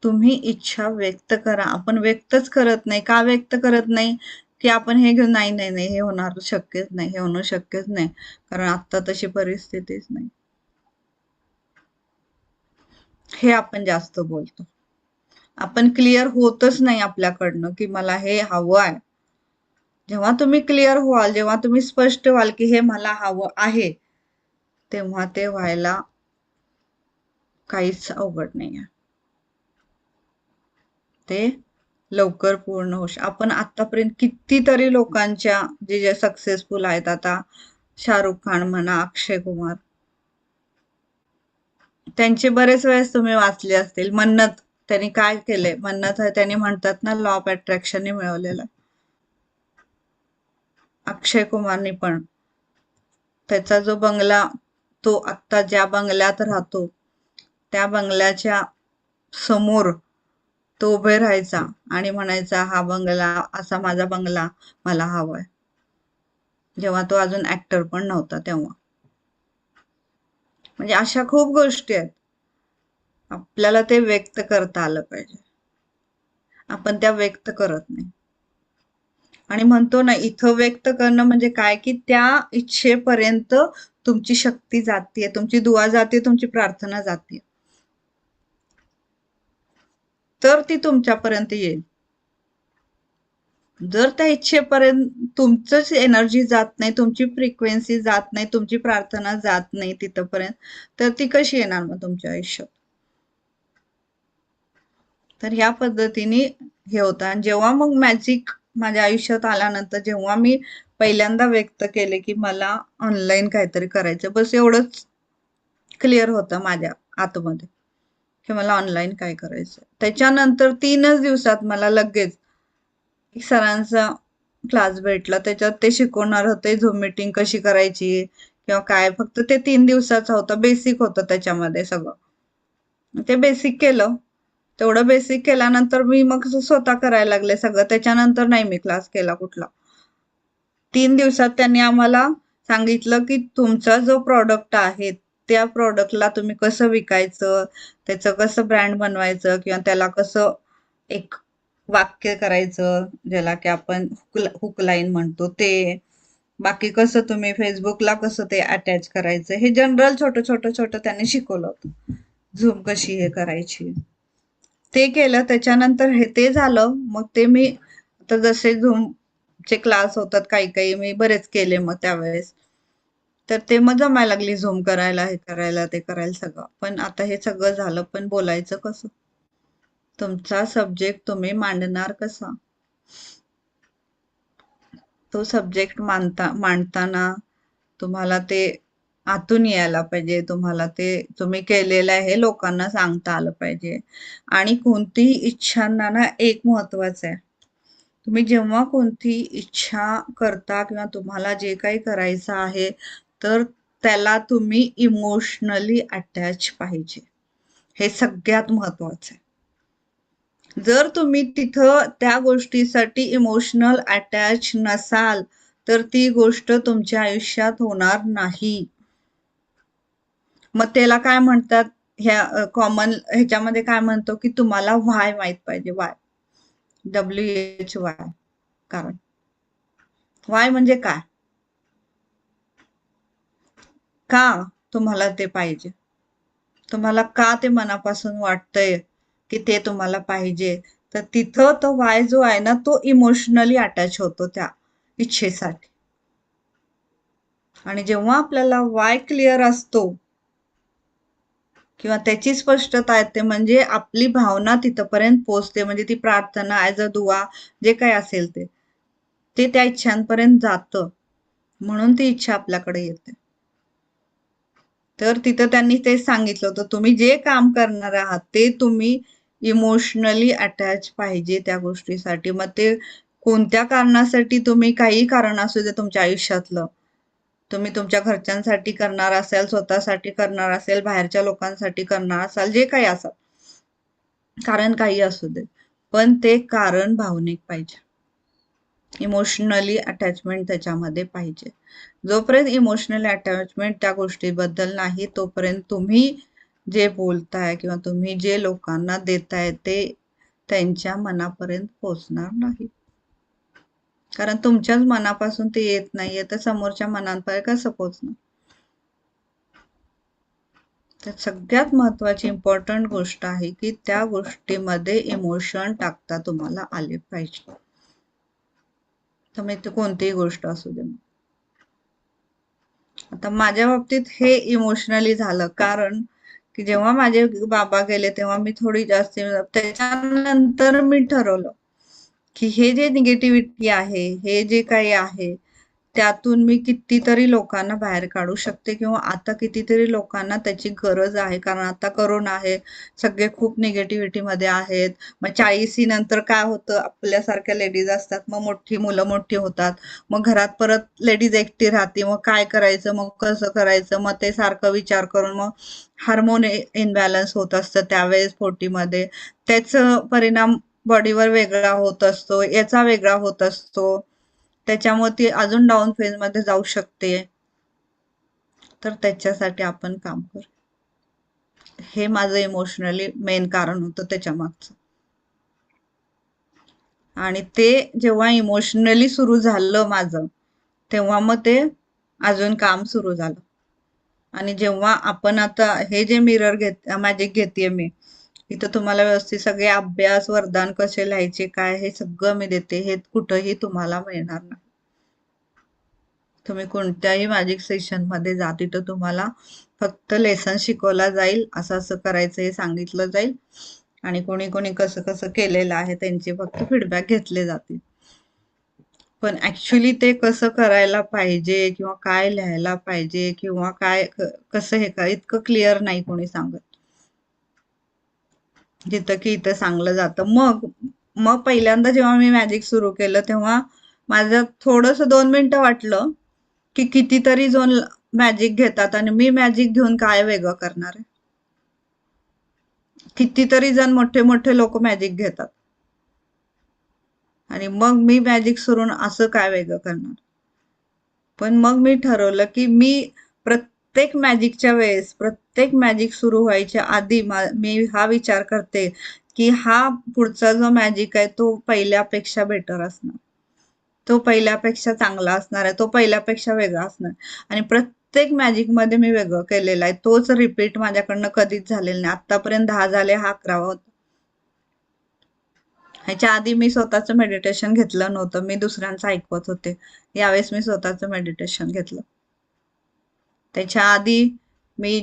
तुम्ही इच्छा व्यक्त करा. आपण व्यक्तच करत नाही. का व्यक्त करत नाही? की आपण हे घेऊन नाही नाही नाही हे होणार शक्यच नाही, हे होणं शक्यच नाही, कारण आता तशी परिस्थितीच नाही, हे आपण जास्त बोलतो. आपण क्लिअर होतच नाही आपल्याकडनं की मला हे हवं आहे. जेव्हा तुम्ही क्लिअर व्हाल, जेव्हा तुम्ही स्पष्ट व्हाल की हे मला हवं आहे, तेव्हा ते व्हायला काहीच अवघड नाही आहे. ते लवकर पूर्ण होऊ शकतं. आपण आतापर्यंत कितीतरी लोकांच्या जे सक्सेसफुल आहेत, आता शाहरुख खान म्हणा, अक्षय कुमार, त्यांचे बरेच वेळेस तुम्ही वाचले असतील. मन्नत, त्यांनी काय केलंय? मन्नत त्यांनी म्हणतात ना, लॉ ऑफ अट्रॅक्शनने मिळवलेला. अक्षय कुमारनी पण त्याचा जो बंगला तो आत्ता ज्या बंगल्यात राहतो त्या बंगल्याच्या समोर तो उभे राहायचा आणि म्हणायचा, हा बंगला, असा माझा बंगला मला हवाय. जेव्हा तो अजून ऍक्टर पण नव्हता तेव्हा. म्हणजे अशा खूप गोष्टी आहेत. आपल्याला ते व्यक्त करता आलं पाहिजे. आपण त्या व्यक्त करत नाही. आणि म्हणतो ना, इथं व्यक्त करणं म्हणजे काय, की त्या इच्छेपर्यंत तुमची शक्ती जातीये, तुमची दुआ जाते, तुमची प्रार्थना जाते, तर ती तुमच्यापर्यंत येईल. जर त्या इच्छेपर्यंत तुमचंच एनर्जी जात नाही, तुमची फ्रिक्वेन्सी जात नाही, तुमची प्रार्थना जात नाही तिथपर्यंत, तर ती कशी येणार मग तुमच्या आयुष्यात? तर ह्या पद्धतीने हे होतं. आणि जेव्हा मग मॅजिक माझ्या आयुष्यात आल्यानंतर जेव्हा मी पहिल्यांदा व्यक्त केले की मला ऑनलाईन काहीतरी करायचं, बस एवढंच क्लिअर होतं माझ्या आतमध्ये की मला ऑनलाईन काय करायचं. त्याच्यानंतर 3च दिवसात मला लगेच सरांचा क्लास भेटला. त्याच्यात ते शिकवणार होते झूम मीटिंग कशी करायची किंवा काय. फक्त ते 3 दिवसाचं होतं, बेसिक होतं त्याच्यामध्ये सगळं. ते बेसिक केलं. तेवढं बेसिक केल्यानंतर मी मग स्वतः करायला लागले सगळं. त्याच्यानंतर नाही मी क्लास केला कुठला. 3 दिवसात त्यांनी आम्हाला सांगितलं की तुमचा जो प्रॉडक्ट आहे त्या प्रॉडक्टला तुम्ही कसं विकायचं, त्याचं कसं ब्रँड बनवायचं किंवा त्याला कसं एक वाक्य करायचं, ज्याला की आपण हुक लाईन म्हणतो ते. बाकी कसं तुम्ही फेसबुकला कसं ते अटॅच करायचं, हे जनरल छोटं छोटं छोटं त्यांनी शिकवलं होतं. झूम कशी हे करायची ते केलं. त्याच्यानंतर हे ते झालं. मग ते मी आता जसे झूमचे क्लास होतात काही काही मी बरेच केले मग त्यावेळेस, तर ते मग जमायला लागली झूम करायला, हे करायला, ते करायला सगळं. पण आता हे सगळं झालं, पण बोलायचं कसं? तुमचा सब्जेक्ट तुम्ही मांडणार कसा? तो सब्जेक्ट मांडताना तुम्हाला ते आतून यायला पाहिजे. तुम्हाला ते तुम्ही केलेलं आहे हे लोकांना सांगता आलं पाहिजे. आणि कोणतीही इच्छांना ना एक महत्वाचं आहे. तुम्ही जेव्हा कोणती इच्छा करता किंवा तुम्हाला जे काही करायचं आहे, तर त्याला तुम्ही इमोशनली अटॅच पाहिजे. हे सगळ्यात महत्वाचं आहे. जर तुम्ही तिथं त्या गोष्टीसाठी इमोशनल अटॅच नसाल, तर ती गोष्ट तुमच्या आयुष्यात होणार नाही. मग त्याला काय म्हणतात, ह्या कॉमन ह्याच्यामध्ये काय म्हणतो, की तुम्हाला व्हाय माहित पाहिजे. Y, WHY. कारण वाय म्हणजे काय, का तुम्हाला ते पाहिजे, तुम्हाला का ते मनापासून वाटतंय की ते तुम्हाला पाहिजे. तर तिथं तो वाय जो आहे ना, तो इमोशनली अटॅच होतो त्या इच्छेसाठी. आणि जेव्हा आपल्याला वाय क्लिअर असतो किंवा त्याची स्पष्टता येते, म्हणजे आपली भावना तिथपर्यंत पोहोचते, म्हणजे ती प्रार्थना ऍज अ दुआ जे काही असेल ते त्या इच्छांपर्यंत जातं, म्हणून ती इच्छा आपल्याकडे येते. तर तिथं त्यांनी तेच सांगितलं होतं, तुम्ही जे काम करणार आहात ते तुम्ही इमोशनली अटॅच पाहिजे त्या गोष्टीसाठी. मग ते कोणत्या कारणासाठी, तुम्ही काही कारण असू दे तुमच्या आयुष्यातलं, तुम्ही तुमच्या घरच्यांसाठी करणार असाल, स्वतःसाठी करणार असेल, बाहेरच्या लोकांसाठी करणार असाल, जे काही असाल, कारण काही असू दे, पण ते कारण भावनिक पाहिजे. इमोशनली अटॅचमेंट त्याच्यामध्ये पाहिजे. जोपर्यंत इमोशनल अटॅचमेंट त्या गोष्टीबद्दल नाही, तोपर्यंत तुम्ही जे बोलताय किंवा तुम्ही जे लोकांना देताय ते त्यांच्या मनापर्यंत पोहोचणार नाही. कारण तुमच्याच मनापासून ते येत नाहीये, तर समोरच्या मनापर्यंत कसं पोहोचणार? तर सगळ्यात महत्वाची इम्पॉर्टंट गोष्ट आहे की त्या गोष्टीमध्ये इमोशन टाकता तुम्हाला आले पाहिजे. त्यामुळे कोणतीही गोष्ट असू दे. आता माझ्या बाबतीत हे इमोशनली झालं, कारण की जेव्हा माझे बाबा गेले तेव्हा मी थोडी जास्त, त्याच्यानंतर मी ठरवलं की हे जे निगेटिव्हिटी आहे, हे जे काही आहे त्यातून मी कितीतरी लोकांना बाहेर काढू शकते किंवा आता कितीतरी लोकांना त्याची गरज आहे. कारण आता करोना आहे, सगळे खूप निगेटिव्हिटी मध्ये आहेत. मग 40 नंतर काय होतं, आपल्यासारख्या लेडीज असतात, मग मुलं मोठी होतात, मग घरात परत लेडीज एकटी राहते, मग काय करायचं, मग कसं करायचं, मग ते सारखं विचार करून मग हार्मोन इनबॅलन्स होत असतं त्यावेळेस 40 मध्ये. त्याचा परिणाम बॉडीवर वेगळा होत असतो, याचा वेगळा होत असतो. त्याच्यामुळे ती अजून डाऊन फेज मध्ये जाऊ शकते. तर त्याच्यासाठी आपण काम करू. हे माझं इमोशनली मेन कारण होतं त्याच्या मागचं. आणि ते जेव्हा इमोशनली सुरू झालं माझं, तेव्हा मग ते अजून काम सुरू झालं. आणि जेव्हा आपण आता हे जे मिरर मॅजिक घेतेय मी, इथं तुम्हाला व्यवस्थित सगळे अभ्यास वरदान कसे लिहायचे काय हे सगळं मी देते. हे कुठंही तुम्हाला मिळणार नाही. तुम्ही कोणत्याही मॅजिक सेशन मध्ये जा, तिथं तुम्हाला फक्त लेसन शिकवला जाईल, असं असं करायचं हे सांगितलं जाईल. आणि कोणी कोणी कसं कसं केलेलं आहे त्यांचे फक्त फीडबॅक घेतले जातील. पण ऍक्च्युली ते कसं करायला पाहिजे किंवा काय लिहायला पाहिजे किंवा काय कसं हे काय इतकं क्लिअर नाही कोणी सांगत. जिथं की इथं सांगलं जातं. मग पहिल्यांदा जेव्हा मी मॅजिक सुरू केलं तेव्हा माझं थोडंसं 2 मिनिटं वाटलं की कितीतरी जण मॅजिक घेतात आणि मी मॅजिक घेऊन काय वेगळं करणार आहे. कितीतरी जण मोठे मोठे लोक मॅजिक घेतात आणि मग मी मॅजिक सुरून असं काय वेगळं करणार. पण मग मी ठरवलं की मी प्रत्येक मॅजिकच्या वेळेस, प्रत्येक मॅजिक सुरू व्हायच्या आधी मी हा विचार करते की हा पुढचा जो मॅजिक आहे तो पहिल्यापेक्षा बेटर असणार, तो पहिल्यापेक्षा चांगला असणार आहे, तो पहिल्यापेक्षा वेगळा असणार. आणि प्रत्येक मॅजिक मध्ये मी वेगळं केलेलं आहे. तोच रिपीट माझ्याकडनं कधीच झालेला नाही. आतापर्यंत 10 झाले, हा 11वा होता. ह्याच्या आधी मी स्वतःचं मेडिटेशन घेतलं नव्हतं, मी दुसऱ्यांचं ऐकवत होते. यावेळेस मी स्वतःचं मेडिटेशन घेतलं. त्याच्या आधी मी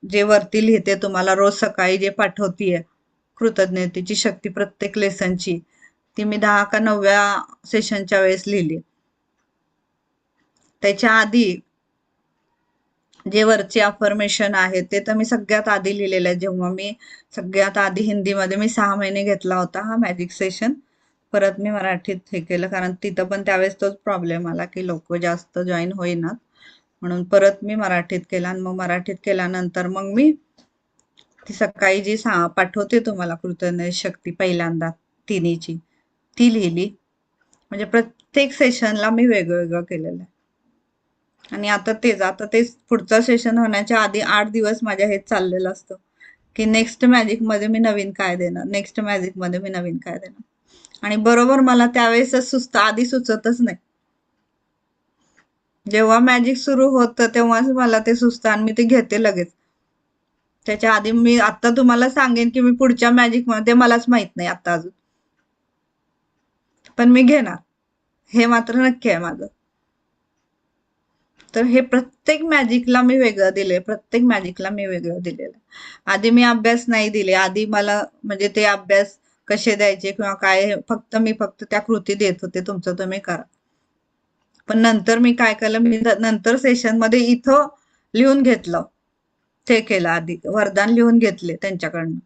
जे वरती लिहिते तुम्हाला रोज सकाळी जे पाठवतीये कृतज्ञतेची शक्ती प्रत्येक लेसनची, ती मी 10 का 9व्या सेशनच्या वेळेस लिहिली. त्याच्या आधी जे वरचे अफर्मेशन आहे ते तर मी सगळ्यात आधी लिहिलेलं आहे. जेव्हा मी सगळ्यात आधी हिंदीमध्ये मी 6 महिने घेतला होता हा मॅजिक सेशन, परत मी मराठीत हे केलं कारण तिथं पण त्यावेळेस तोच प्रॉब्लेम आला की लोक जास्त जॉईन होईनात, म्हणून परत मी मराठीत केला. आणि मग मराठीत केल्यानंतर मग मी ती सकाळी जी पाठवते तुम्हाला कृतज्ञ शक्ती पहिल्यांदा तिन्हीची, ती लिहिली. म्हणजे प्रत्येक सेशनला मी वेगळं वेगळं केलेलं आहे. आणि आता तेच पुढचं सेशन होण्याच्या आधी 8 दिवस माझ्या हेच चाललेलं असतं की नेक्स्ट मॅजिक मध्ये मी नवीन काय देणार, नेक्स्ट मॅजिक मध्ये मी नवीन काय देणार. आणि बरोबर मला त्यावेळेसच आधी सुचतच नाही. जेव्हा मॅजिक सुरू होतं तेव्हाच मला ते सुचतं आणि मी ते घेते लगेच. त्याच्या आधी मी आता तुम्हाला सांगेन की मी पुढच्या मॅजिक मध्ये मलाच माहित नाही आता अजून, पण मी घेणार, हे मात्र नक्की आहे माझं. तर हे प्रत्येक मॅजिकला मी वेगळं दिले, प्रत्येक मॅजिकला मी वेगळं दिलेलं. आधी मी अभ्यास नाही दिले, आधी मला म्हणजे ते अभ्यास कसे द्यायचे किंवा काय, फक्त त्या कृती देत होते, तुमचं तुम्ही करा. पण नंतर मी काय केलं, मी नंतर सेशन मध्ये इथं लिहून घेतलं, ते केलं. आधी वरदान लिहून घेतले त्यांच्याकडनं,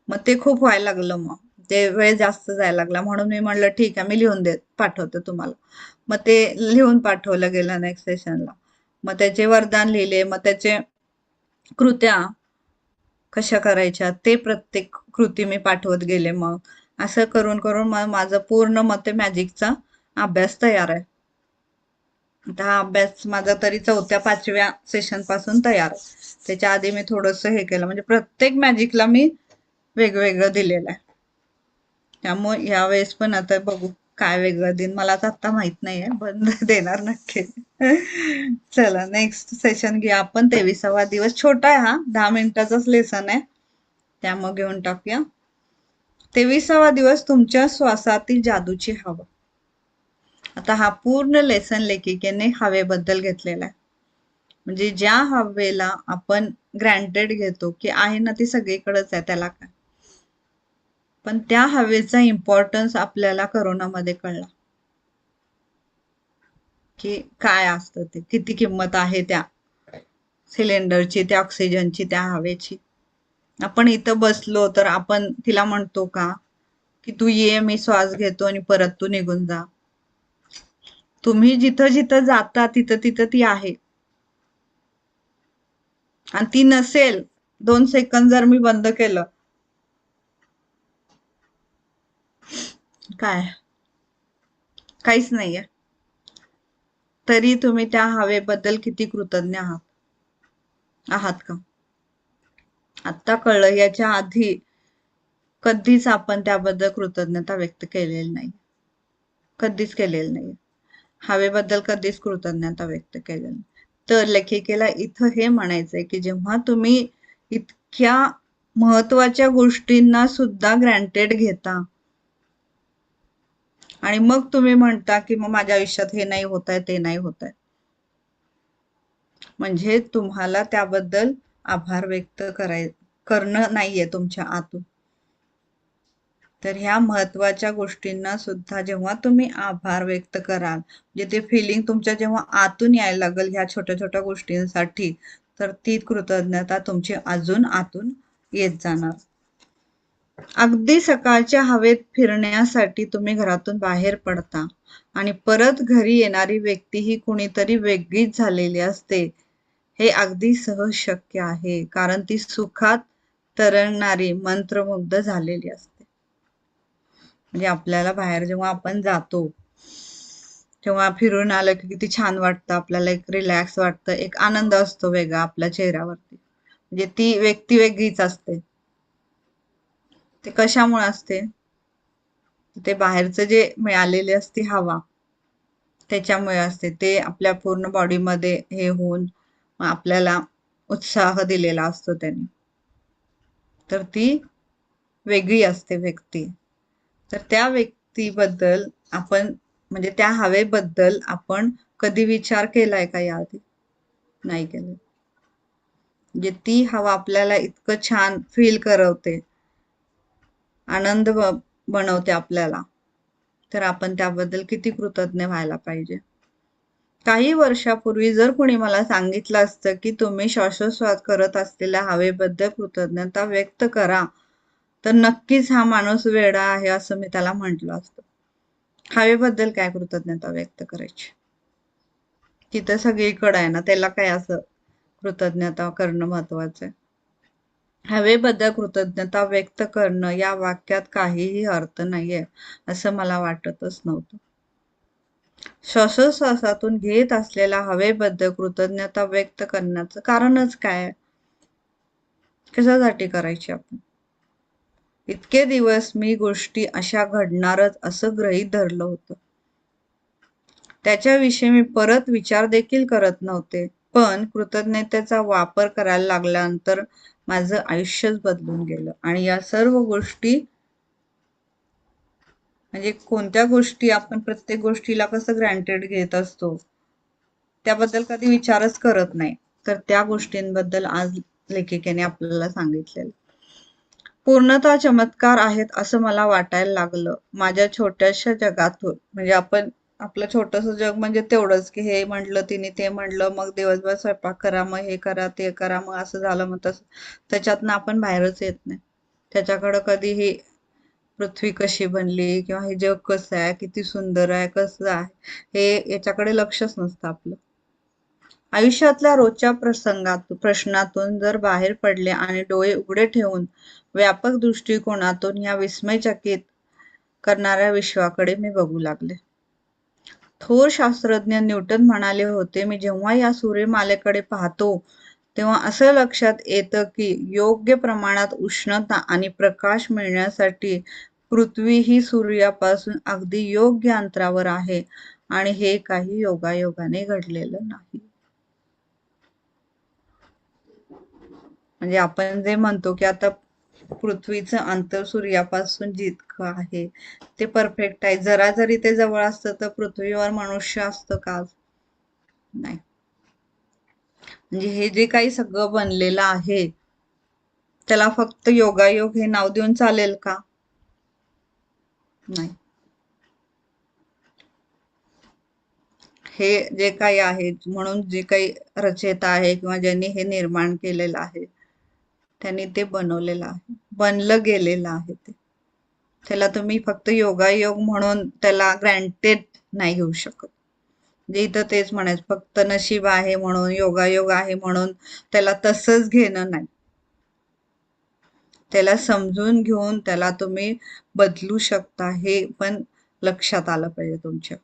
मग ते खूप व्हायला लागलं, मग ते वेळ जास्त जायला लागला. म्हणून मी म्हणलं ठीक आहे, मी लिहून पाठवते तुम्हाला. मग ते लिहून पाठवलं गेलं नेक्स्ट सेशनला. मग त्याचे वरदान लिहिले, मग त्याचे कृत्या कशा करायच्या ते प्रत्येक कृती मी पाठवत गेले. मग असं करून करून माझं पूर्ण मग ते मॅजिकचा अभ्यास तयार आहे. हा अभ्यास माझा तरी 4-5व्या सेशन पासून तयार आहे. त्याच्या आधी मी थोडस हे केलं, म्हणजे प्रत्येक मॅजिकला मी वेगवेगळं दिलेलं आहे. त्यामुळे यावेळेस पण आता बघू काय वेगळं देईन, मला आता आत्ता माहित नाहीये, पण देणार नक्की. चला नेक्स्ट सेशन घ्या आपण. 23वा दिवस छोटा आहे हा, 10 मिनिटाचाच लेसन आहे, त्यामुळे घेऊन टाकूया. 23वा दिवस तुमच्या श्वासातील जादूची हवा. आता हा पूर्ण लेसन लेखिकेने हवेबद्दल घेतलेला आहे. म्हणजे ज्या हवेला आपण ग्रँटेड घेतो की आहे ना ती सगळीकडेच आहे, त्याला काय, पण त्या हवेचा इम्पॉर्टन्स आपल्याला करोनामध्ये कळला. की काय असतं ते, किती किंमत आहे त्या सिलेंडरची, त्या ऑक्सिजनची, त्या हवेची. आपण इथं बसलो तर आपण तिला म्हणतो का की तू ये, मी श्वास घेतो आणि परत तू निघून जा. तुम्ही जिथं जिथं जाता तिथं तिथं ती आहे. आणि ती नसेल, 2 सेकंद जर मी बंद केलं, काय काहीच नाहीये. तरी तुम्ही त्या हवेबद्दल किती कृतज्ञ आहात का? आत्ता कळलं, याच्या आधी कधीच आपण त्याबद्दल कृतज्ञता व्यक्त केलेली नाही. कधीच केलेली नाही. हवेबद्दल कधीच कृतज्ञता व्यक्त केलेली नाही. तर लेखिकेला इथं हे म्हणायचंय की जेव्हा तुम्ही इतक्या महत्वाच्या गोष्टींना सुद्धा ग्रँटेड घेता आणि मग तुम्ही म्हणता की मग माझ्या आयुष्यात हे नाही होत आहे, ते नाही होत आहे, म्हणजे तुम्हाला त्याबद्दल आभार व्यक्त करणं नाहीये तुमच्या आतून. तर ह्या महत्वाच्या गोष्टींना सुद्धा जेव्हा तुम्ही आभार व्यक्त कराल, म्हणजे ते फिलिंग तुमच्या जेव्हा आतून यायला लागेल ह्या छोट्या छोट्या गोष्टींसाठी, तर ती कृतज्ञता तुमची अजून आतून येत जाणार. अगदी सकाळच्या हवेत फिरण्यासाठी तुम्ही घरातून बाहेर पडता आणि परत घरी येणारी व्यक्ती ही कुणीतरी वेगळीच झालेली असते. हे अगदी सहज शक्य आहे, कारण ती सुखात तरंगणारी, मंत्रमुग्ध झालेली असते. म्हणजे आपल्याला बाहेर जेव्हा आपण जातो तेव्हा फिरून आलं की किती छान वाटतं, आपल्याला एक रिलॅक्स वाटतं, एक आनंद असतो वेगळा आपल्या चेहऱ्यावरती. म्हणजे ती व्यक्ती वेगळीच असते. ते कशामुळे असते? ते बाहेरचं जे मिळालेली असते हवा, त्याच्यामुळे असते. ते आपल्या पूर्ण बॉडीमध्ये हे होऊन आपल्याला उत्साह दिलेला असतो त्यांनी. तर ती वेगळी असते व्यक्ती. तर त्या व्यक्तीबद्दल आपण, म्हणजे त्या हवेबद्दल आपण कधी विचार केलाय का याआधी? नाही केलं. म्हणजे ती हवा आपल्याला इतकं छान फील करवते, आनंद बनवते आपल्याला, तर आपण त्याबद्दल किती कृतज्ञ व्हायला पाहिजे. काही वर्षापूर्वी जर कोणी मला सांगितलं असतं की तुम्ही श्वासोच्छ्वास करत असलेल्या हवेबद्दल कृतज्ञता व्यक्त करा, तर नक्कीच हा माणूस वेडा आहे असं मी त्याला म्हटलं असतं. हवेबद्दल काय कृतज्ञता व्यक्त करायची? तिथं सगळीकडे आहे ना, त्याला काय असं कृतज्ञता करणं महत्वाचं आहे? हवेबद्दल कृतज्ञता व्यक्त करणं या वाक्यात काहीही अर्थ नाहीये असं मला वाटतच नव्हतं. श्वासोच्छ्वासातून घेत असलेल्या हवेबद्दल कृतज्ञता व्यक्त करण्याचं कारणच काय? कशासाठी करायची आपण? इतके दिवस मी गोष्टी अशा घडणारच असं गृहीत धरलं होतं. त्याच्याविषयी मी परत विचार देखील करत नव्हते. पण कृतज्ञतेचा वापर करायला लागल्यानंतर माझं आयुष्यच बदलून गेलं. आणि या सर्व गोष्टी, म्हणजे कोणत्या गोष्टी आपण प्रत्येक गोष्टीला कसं ग्रँटेड घेत असतो, त्याबद्दल कधी विचारच करत नाही. तर त्या गोष्टींबद्दल आज लेखिकेने आपल्याला सांगितलेलं. पूर्णतः चमत्कार आहेत असं मला वाटायला लागलं माझ्या छोट्याशा जगातून. म्हणजे आपण आपलं छोटंसं जग म्हणजे तेवढंच की हे म्हटलं तिने, ते म्हटलं, मग दिवसभर स्वयंपाक करा, मग हे करा, ते करा, मग असं झालं, मग तसं. त्याच्यातनं आपण बाहेरच येत नाही. त्याच्याकडं कधी ही पृथ्वी कशी बनली किंवा हे जग कसं आहे, किती सुंदर आहे, कसं आहे, हे याच्याकडे लक्षच नसतं आपलं. आयुष्यातल्या रोजच्या प्रश्नातून जर बाहेर पडले आणि डोळे उघडे ठेवून व्यापक दृष्टिकोनातून ह्या विस्मयचकित करणाऱ्या विश्वाकडे मी बघू लागले. थोर शास्त्रज्ञ न्यूटन म्हणाले होते, मी जेव्हा या सूर्यमालेकडे पाहतो तेव्हा असं लक्षात येतं की योग्य प्रमाणात उष्णता आणि प्रकाश मिळण्यासाठी पृथ्वी ही सूर्यापासून अगदी योग्य अंतरावर आहे आणि हे काही योगायोगाने घडलेलं नाही. म्हणजे आपण जे म्हणतो की आता पृथ्वीचं अंतर सूर्यापासून जितकं आहे ते परफेक्ट आहे, जरा जरी ते जवळ असतं तर पृथ्वीवर मनुष्य असतं का? नाही. म्हणजे हे जे काही सगळं बनलेलं आहे त्याला फक्त योगायोग हे नाव देऊन चालेल का? नाही. हे जे काही आहे, म्हणून जे काही रचयिता आहे किंवा ज्यांनी हे निर्माण केलेलं आहे त्यांनी ते बनवलेलं आहे, बनलं गेलेलं आहे ते. त्याला तुम्ही फक्त योगायोग म्हणून त्याला ग्रँटेड नाही घेऊ शकत. म्हणजे इथं तेच म्हणायचं, फक्त नशीब आहे म्हणून, योगायोग आहे म्हणून त्याला तसंच घेणं नाही. त्याला समजून घेऊन त्याला तुम्ही बदलू शकता, हे पण लक्षात आलं पाहिजे तुमच्या.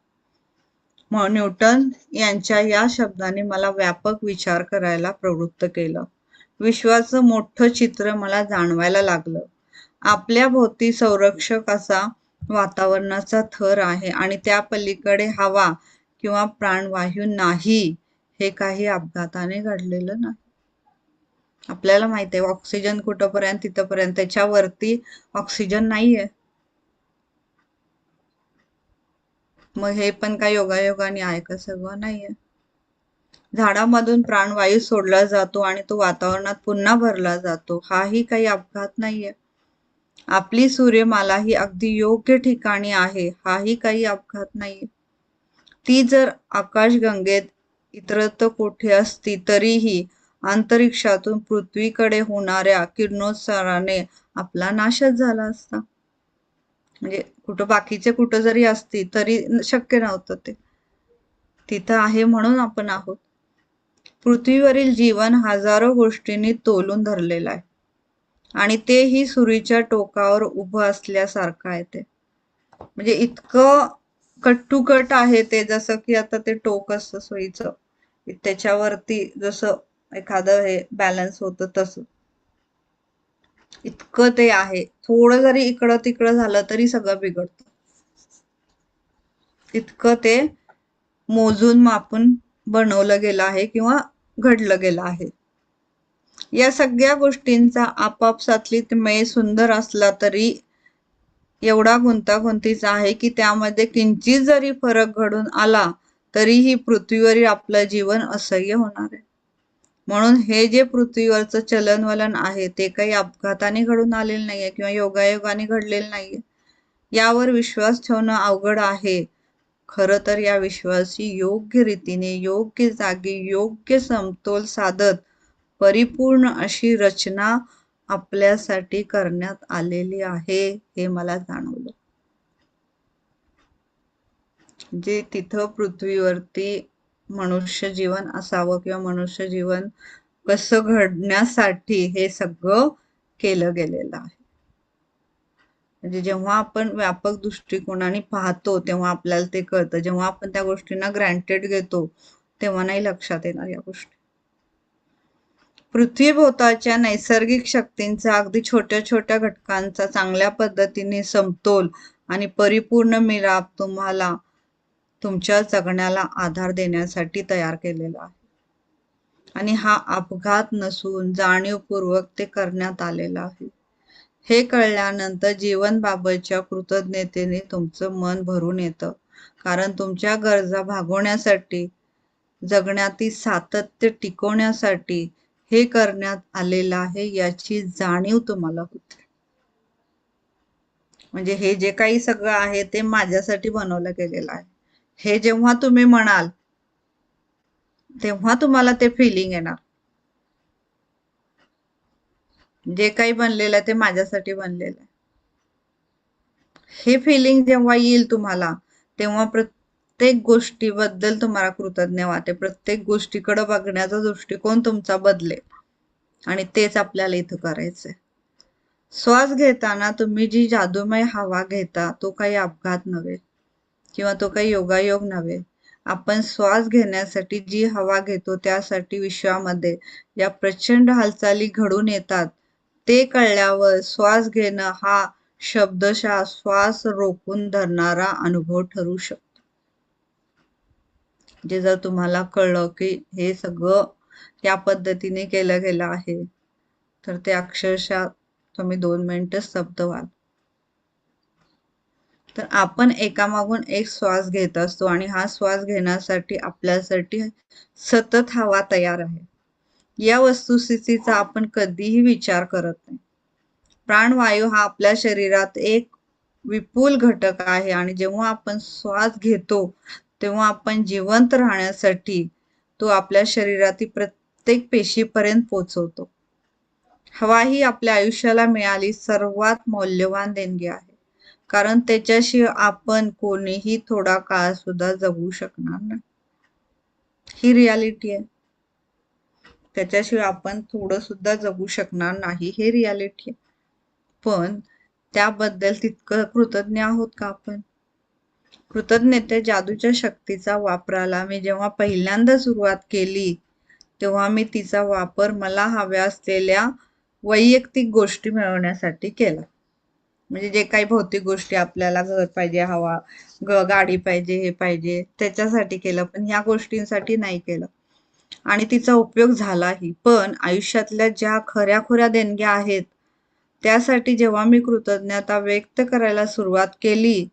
मग न्यूटन यांच्या या शब्दाने मला व्यापक विचार करायला प्रवृत्त केलं. विश्वाचं मोठं चित्र मला जाणवायला लागलं. आपल्या भोवती संरक्षक असा वातावरणाचा थर आहे आणि त्या पलीकडे हवा किंवा प्राणवायू नाही. हे काही अपघाताने घडलेलं नाही. आपल्याला माहिती आहे ऑक्सिजन कुठपर्यंत, तिथपर्यंत, त्याच्यावरती ऑक्सिजन नाहीये. मग हे पण काय योगायोगाने आहे का? सगळं नाहीये. झाडामधून प्राणवायू सोडला जातो आणि तो वातावरणात पुन्हा भरला जातो. हाही काही अपघात नाहीये. आपली सूर्यमाला ही अगदी योग्य ठिकाणी आहे. हाही काही अपघात नाहीये. ती जर आकाशगंगेत इतरत्र कुठे असती तरीही अंतरिक्षातून पृथ्वीकडे होणाऱ्या किरणोत्सर्गाने आपला नाशच झाला असता. म्हणजे कुठं बाकीचे कुठं जरी असती तरी शक्य नव्हतं ते. तिथं आहे म्हणून आपण आहोत. पृथ्वीवरील जीवन हजारो गोष्टींनी तोलून धरलेलं आहे आणि तेही सुरीच्या टोकावर उभं असल्यासारखं आहे ते. म्हणजे इतकं कट टू कट आहे ते, जसं की आता ते टोक असतं सुईचं, त्याच्यावरती जसं एखादं हे बॅलन्स होतं तसं इतकं ते आहे. थोडं जरी इकडं तिकडं झालं तरी सगळं बिघडतं. इतकं ते मोजून मापून बनवलं गेलं आहे किंवा घडलं गेलं आहे. या सगळ्या गोष्टींचा आपापसातली मय सुंदर असला तरी एवढा गुंतागुंतीचा आहे की त्यामध्ये किंचित जरी फरक घडून आला तरीही पृथ्वीवरील आपलं जीवन असह्य होणार आहे. म्हणून हे जे पृथ्वीवरचं चलनवलन आहे ते काही अपघाताने घडून आलेलं नाहीये किंवा योगायोगाने घडलेलं नाहीये. यावर विश्वास ठेवणं अवघड आहे. खरं तर या विश्वासी योग्य रीतीने, योग्य जागी, योग्य समतोल साधत परिपूर्ण अशी रचना आपल्यासाठी करण्यात आलेली आहे, हे मला जाणवलं. जे तिथं पृथ्वीवरती मनुष्य जीवन असावं किंवा मनुष्य जीवन कसं घडण्यासाठी हे सगळं केलं गेलेलं आहे. म्हणजे जेव्हा आपण व्यापक दृष्टिकोनाने पाहतो तेव्हा आपल्याला ते कळतं. जेव्हा आपण त्या गोष्टींना ग्रँटेड घेतो तेव्हा नाही लक्षात येणार या गोष्टी. पृथ्वीभोवतालच्या नैसर्गिक शक्तींचा, अगदी छोट्या छोट्या घटकांचा चांगल्या पद्धतीने समतोल आणि परिपूर्ण मिलाप तुम्हाला तुमच्या जगण्याला आधार देण्यासाठी तयार केलेला आहे. आणि हा अपघात नसून जाणीवपूर्वक ते करण्यात आलेलं आहे. हे कळल्यानंतर जीवनाबाबतच्या कृतज्ञतेने तुमचं मन भरून येतं. कारण तुमच्या गरजा भागवण्यासाठी, जगण्यातील सातत्य टिकवण्यासाठी हे करण्यात आलेलं आहे याची जाणीव तुम्हाला होते. म्हणजे हे जे काही सगळं आहे ते माझ्यासाठी बनवलं गेलेलं आहे, हे जेव्हा तुम्ही म्हणाल तेव्हा तुम्हाला ते फिलिंग येणार. जे काही बनलेलं आहे ते माझ्यासाठी बनलेलं आहे. हे फिलिंग जेव्हा येईल तुम्हाला तेव्हा प्रत्येक गोष्टीबद्दल तुम्हाला कृतज्ञ वाटेल. प्रत्येक गोष्टीकडे बघण्याचा दृष्टिकोन तुमचा बदलेल आणि तेच आपल्याला इथं करायचंय. श्वास घेताना तुम्ही जी जादूमय हवा घेता तो काही अपघात नव्हे किंवा तो काही योगायोग नव्हे. आपण श्वास घेण्यासाठी जी हवा घेतो त्यासाठी विश्वामध्ये या प्रचंड हालचाली घडून येतात ते कळल्यावर श्वास घेणं हा शब्दशः श्वास रोखून धरणारा अनुभव ठरू शकतो. जे जर तुम्हाला कळलं की हे सगळं या पद्धतीने केलं गेलं आहे तर ते अक्षरशः तुम्ही 2 मिनिटं स्तब्ध व्हाल. तर आपण एकामागून एक श्वास घेत असतो आणि हा श्वास घेण्यासाठी आपल्यासाठी सतत हवा तयार आहे. या वस्तुस्थितीचा आपण कधीही विचार करत नाही. प्राणवायू हा आपल्या शरीरात एक विपुल घटक आहे आणि जेव्हा आपण श्वास घेतो तेव्हा आपण जिवंत राहण्यासाठी तो आपल्या शरीरातील प्रत्येक पेशीपर्यंत पोहोचवतो. हवा ही आपल्या आयुष्याला मिळाली सर्वात मौल्यवान देणगी आहे, कारण त्याच्याशिवाय आपण कोणीही थोडा काळ सुद्धा जगू शकणार नाही. ही रियालिटी आहे. त्याच्याशिवाय आपण थोडं सुद्धा जगू शकणार नाही, हे रियालिटी आहे. पण त्याबद्दल तितकं कृतज्ञ आहोत का आपण? कृतज्ञते जादूच्या शक्तीचा वापराला मी जेव्हा पहिल्यांदा सुरुवात केली, तेव्हा मी तिचा वापर मला हव्या असलेल्या वैयक्तिक गोष्टी मिळवण्यासाठी केला. म्हणजे जे काही भौतिक गोष्टी आपल्याला, घर पाहिजे, हवा, गाडी पाहिजे, हे पाहिजे, त्याच्यासाठी केलं, पण ह्या गोष्टींसाठी नाही केलं. आणि तिचा उपयोग झालाही. पण आयुष्यातल्या ज्या खऱ्या देणग्या आहेत, त्यासाठी जेव्हा मी कृतज्ञता व्यक्त करायला सुरुवात केली,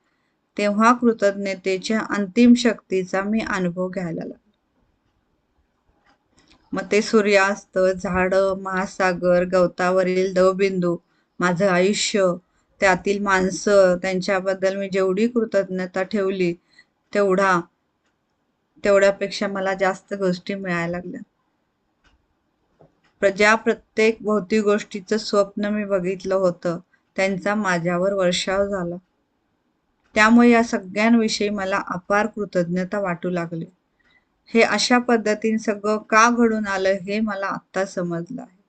तेव्हा कृतज्ञतेच्या अंतिम शक्तीचा मी अनुभव घ्यायला लागले. मग ते सूर्यास्त, झाडं, महासागर, गवतावरील दवबिंदू, माझं आयुष्य, त्यातील माणसं, त्यांच्याबद्दल मी जेवढी कृतज्ञता ठेवली, तेवढ्यापेक्षा मला जास्त गोष्टी मिळायला लागल्या. ज्या प्रत्येक भौतिक गोष्टीचं स्वप्न मी बघितलं होतं, त्यांचा माझ्यावर वर्षाव झाला. त्यामुळे या सगळ्यांविषयी मला अपार कृतज्ञता वाटू लागली. हे अशा पद्धतीने सगळं का घडून आलं हे मला आत्ता समजलं आहे.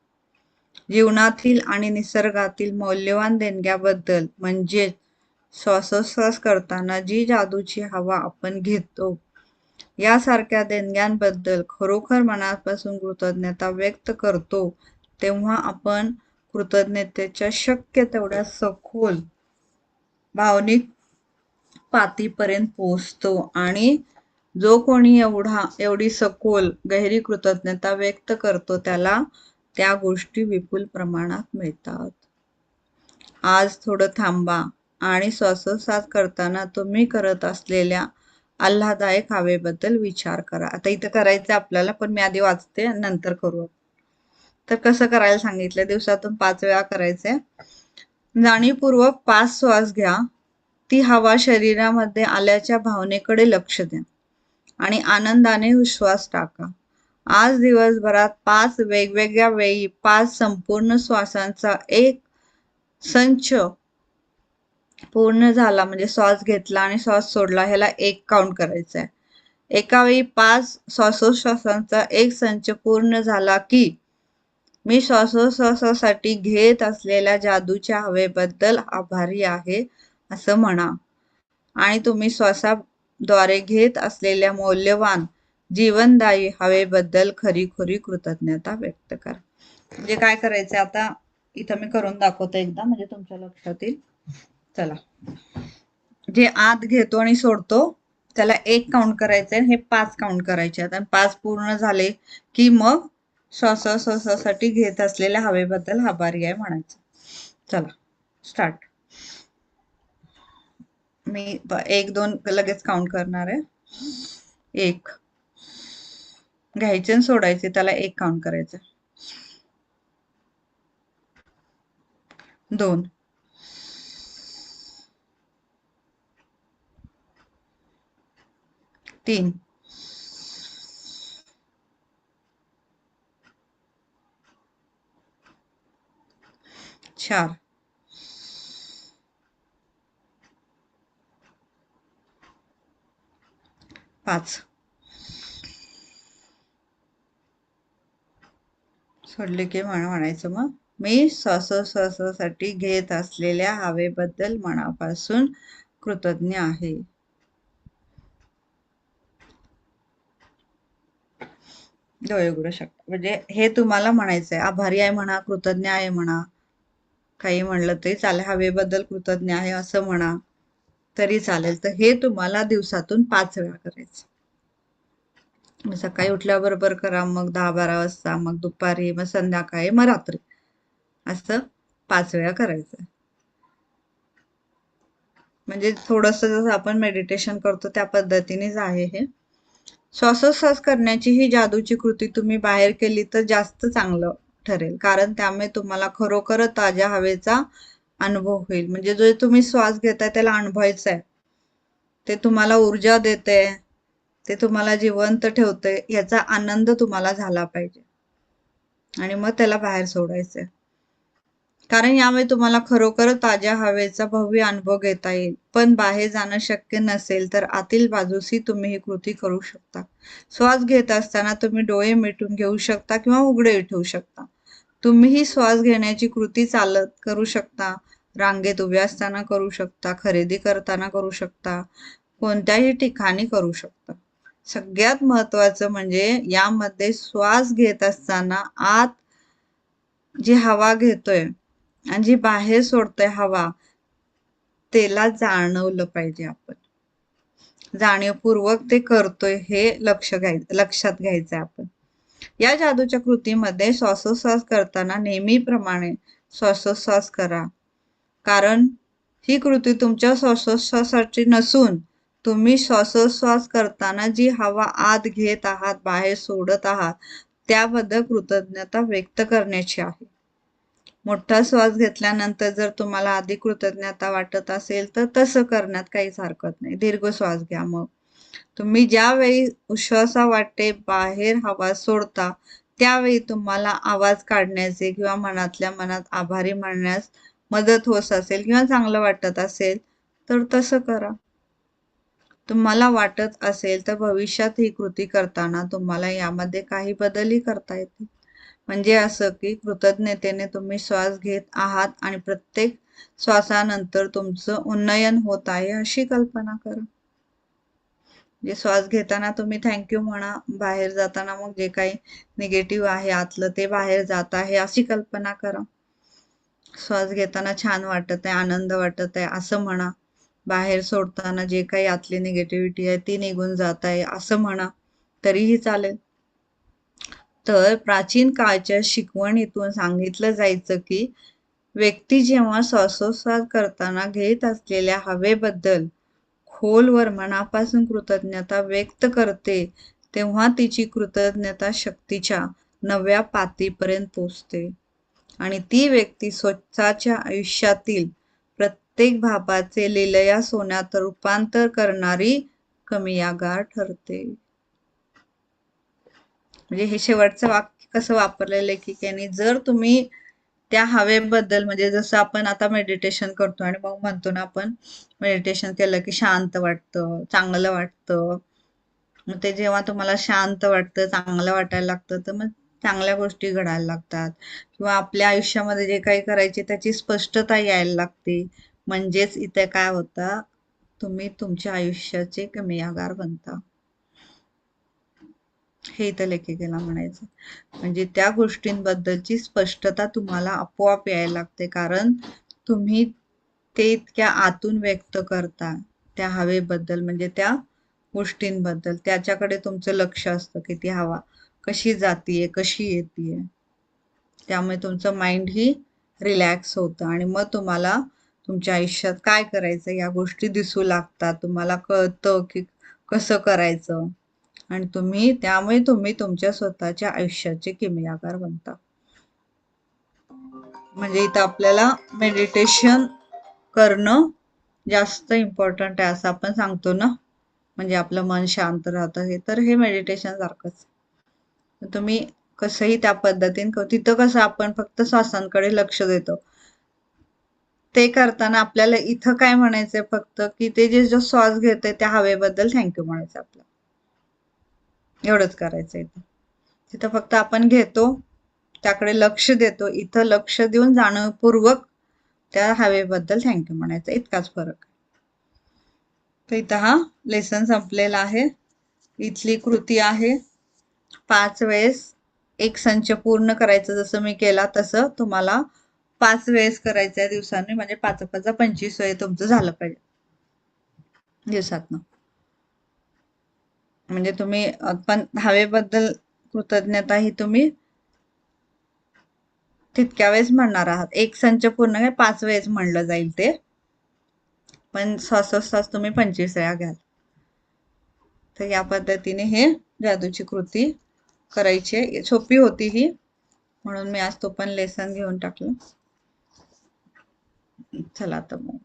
जीवनातील आणि निसर्गातील मौल्यवान देणग्याबद्दल, म्हणजे श्वासोच्छ्वास करताना जी जादूची हवा आपण घेतो, यासारख्या देणग्यांबद्दल खरोखर मनापासून कृतज्ञता व्यक्त करतो, तेव्हा आपण कृतज्ञतेच्या शक्य तेवढ्या सखोल भावनिक पातळीपर्यंत पोहोचतो. आणि जो कोणी एवढी सखोल गहिरी कृतज्ञता व्यक्त करतो, त्याला त्या गोष्टी विपुल प्रमाणात मिळतात. आज थोडं थांबा आणि श्वासोच्छ्वास करताना तुम्ही करत असलेल्या आल्हाददायक हवेबद्दल विचार करा. आता इथं करायचं आपल्याला, पण मी आधी वाचते आणि नंतर करू. तर कसं करायला सांगितलं? दिवसातून 5 वेळा करायचंय. जाणीवपूर्वक 5 श्वास घ्या. ती हवा शरीरामध्ये आल्याच्या भावनेकडे लक्ष द्या आणि आनंदाने श्वास टाका. आज दिवसभरात 5 वेगवेगळ्या वेळी 5 संपूर्ण श्वासांचा एक संच पूर्ण झाला, म्हणजे श्वास घेतला आणि श्वास सोडला, ह्याला 1 काउंट करायचा आहे. एका वेळी 5 श्वासोच्छ्वासांचा एक संच पूर्ण झाला की मी श्वासोच्छ्वासासाठी घेत असलेल्या जादूच्या हवेबद्दल आभारी आहे असं म्हणा. आणि तुम्ही श्वासाद्वारे घेत असलेल्या मौल्यवान जीवनदायी हवेबद्दल खरी कृतज्ञता व्यक्त करा. म्हणजे काय करायचं आता इथं मी करून दाखवते एकदा, म्हणजे तुमच्या लक्षात येईल. चला, जे आत घेतो आणि सोडतो त्याला 1 काउंट करायचंय, हे 5 काउंट करायचे. आणि 5 पूर्ण झाले की मग श्वासोच्छ्वासासाठी घेत असलेल्या हवेबद्दल आभारी आहे म्हणायचं. चला स्टार्ट. मी 1, 2 लगेच काउंट करणार आहे. 1 घ्यायचे आणि सोडायचे, त्याला 1 काउंट करायचं. 2 3 4 5 सोडले की म्हणायचं मग मी श्वासोच्छ्वासासाठी घेत असलेल्या हवेबद्दल मनापासून कृतज्ञ आहे. डोळे उघडू शकता. म्हणजे हे तुम्हाला म्हणायचंय. आभारी आहे म्हणा, कृतज्ञ आहे म्हणा, काही म्हणलं तरी चालेल. हवेबद्दल कृतज्ञ आहे असं म्हणा तरी चालेल. तर हे तुम्हाला दिवसातून 5 वेळा करायचं. सकाळी उठल्याबरोबर करा, मग 10-12 वाजता, मग दुपारी, मग संध्याकाळी, मग रात्री, असं 5 वेळा करायचं. म्हणजे थोडंसं जसं आपण मेडिटेशन करतो त्या पद्धतीनेच आहे हे. श्वासोच्छ्वास करण्याची ही जादूची कृती तुम्ही बाहेर केली तर जास्त चांगलं ठरेल, कारण त्यामुळे तुम्हाला खरोखर ताज्या हवेचा अनुभव होईल. म्हणजे जो तुम्ही श्वास घेताय त्याला अनुभवायचा आहे, ते तुम्हाला ऊर्जा देते, ते तुम्हाला जिवंत ठेवतंय याचा आनंद तुम्हाला झाला पाहिजे आणि मग त्याला बाहेर सोडायचंय. कारण यामुळे तुम्हाला खरोखर ताज्या हवेचा भव्य अनुभव घेता येईल. पण बाहेर जाणं शक्य नसेल तर आतील बाजूसही तुम्ही ही कृती करू शकता. श्वास घेत असताना तुम्ही डोळे मिटून घेऊ शकता किंवा उघडे ठेवू शकता. तुम्ही ही श्वास घेण्याची कृती चालत करू शकता, रांगेत उभे असताना करू शकता, खरेदी करताना करू शकता, कोणत्याही ठिकाणी करू शकता. सगळ्यात महत्वाचं म्हणजे यामध्ये श्वास घेत असताना आत जी हवा घेतोय आणि जी बाहेर सोडतोय हवा, त्याला जाणवलं पाहिजे आपण. जाणीवपूर्वक ते करतोय हे लक्षात घ्यायचंय आपण. या जादूच्या कृतीमध्ये श्वासोच्छ्वास करताना नेहमीप्रमाणे श्वासोच्छ्वास करा. कारण ही कृती तुमच्या श्वासोच्छ्वासाची नसून तुम्ही श्वासोच्छ्वास करताना जी हवा आत घेत आहात, बाहेर सोडत आहात, त्याबद्दल कृतज्ञता व्यक्त करण्याची आहे. मोठा श्वास घेतल्यानंतर जर तुम्हाला अधिक कृतज्ञता वाटत असेल तर तसं करण्यात काहीच हरकत नाही. दीर्घ श्वास घ्या. मग तुम्ही ज्यावेळी उश्वासा वाटे बाहेर हवा सोडता त्यावेळी तुम्हाला आवाज काढण्याचे किंवा मनातल्या मनात आभारी म्हणण्यास मदत होत असेल किंवा चांगलं वाटत असेल तर तसं करा. तुम्हाला वाटत असेल तर भविष्यात ही कृती करताना तुम्हाला यामध्ये काही बदलही करता येतील. म्हणजे असं की कृतज्ञतेने तुम्ही श्वास घेत आहात आणि प्रत्येक श्वासानंतर तुमचं उन्नयन होत आहे अशी कल्पना करा. म्हणजे श्वास घेताना तुम्ही थँक्यू म्हणा, बाहेर जाताना मग जे काही निगेटिव्ह आहे आतलं ते बाहेर जात आहे अशी कल्पना करा. श्वास घेताना छान वाटत आहे, आनंद वाटत आहे असं म्हणा. बाहेर सोडताना जे काही आतली निगेटिव्हिटी आहे ती निघून जात आहे असं म्हणा, तरीही चालेल. तर प्राचीन काळच्या शिकवणीतून सांगितलं जायचं की व्यक्ती जेव्हा श्वासोच्छ्वास करताना घेत असलेल्या हवेबद्दल खोलवर मनापासून कृतज्ञता व्यक्त करते तेव्हा तिची कृतज्ञता शक्तीच्या नव्या पातळीपर्यंत पोहोचते आणि ती व्यक्ती स्वतःच्या आयुष्यातील प्रत्येक भागाचे लीलया सोन्यात रूपांतर करणारी कमियागार ठरते. म्हणजे हे शेवटचं वाक्य कसं वापरलेलं लेखिकेने, जर तुम्ही त्या हवेबद्दल म्हणजे जसं आपण आता मेडिटेशन करतो आणि मग म्हणतो ना आपण मेडिटेशन केलं की शांत वाटतं, चांगलं वाटतं. मग ते जेव्हा तुम्हाला शांत वाटतं, चांगलं वाटायला लागतं तर मग चांगल्या गोष्टी घडायला लागतात किंवा आपल्या आयुष्यामध्ये जे काही करायचे त्याची स्पष्टता यायला लागते. म्हणजेच इथे काय होतं, तुम्ही तुमच्या आयुष्याचे कमियागार बनता. हे इथं लेखिकेला म्हणायचं. म्हणजे त्या गोष्टींबद्दलची स्पष्टता तुम्हाला आपोआप यायला लागते कारण तुम्ही ते इतक्या आतून व्यक्त करता त्या हवेबद्दल म्हणजे त्या गोष्टींबद्दल. त्याच्याकडे तुमचं लक्ष असतं की ती हवा कशी जातीये, कशी येतीये. त्यामुळे तुमचं माइंड ही रिलॅक्स होतं आणि मग तुम्हाला तुमच्या आयुष्यात काय करायचं या गोष्टी दिसू लागतात. तुम्हाला कळतं की कसं करायचं आणि त्यामुळे तुम्ही तुमच्या स्वतःच्या आयुष्याचे किमयागार बनता. म्हणजे इथं आपल्याला मेडिटेशन करणं जास्त इम्पॉर्टंट आहे असं आपण सांगतो ना, म्हणजे आपलं मन शांत राहतं. हे तर हे मेडिटेशन सारखंच. तुम्ही कसंही त्या पद्धतीने तिथं कसं आपण फक्त श्वासांकडे लक्ष देतो. ते करताना आपल्याला इथं काय म्हणायचंय फक्त की ते जो श्वास घेतोय त्या हवेबद्दल थँक्यू म्हणायचं आपल्याला. एवढंच करायचं इथं. तिथं फक्त आपण घेतो, त्याकडे लक्ष देतो. इथं लक्ष देऊन जाणीवपूर्वक त्या हवेबद्दल थँक्यू म्हणायचं, इतकाच फरक. तर इथं हा लेसन संपलेला आहे. इथली कृती आहे 5 वेळेस एक संच पूर्ण करायचं. जसं मी केला तसं तुम्हाला 5 वेळेस करायचं दिवसाने. म्हणजे 5 5 25 वेळ तुमचं झालं पाहिजे दिवसातनं. म्हणजे तुम्ही पण हवेबद्दल कृतज्ञता ही तुम्ही तितक्या वेळेस म्हणणार आहात. एक संच पूर्ण काय 5 वेळेस म्हणलं जाईल ते, पण श्वासोच्छ्वास तुम्ही 25 वेळा घ्याल. तर या पद्धतीने हे जादूची कृती करायची. सोपी होती ही, म्हणून मी आज तो पण लेसन घेऊन टाकलं. चला तर मग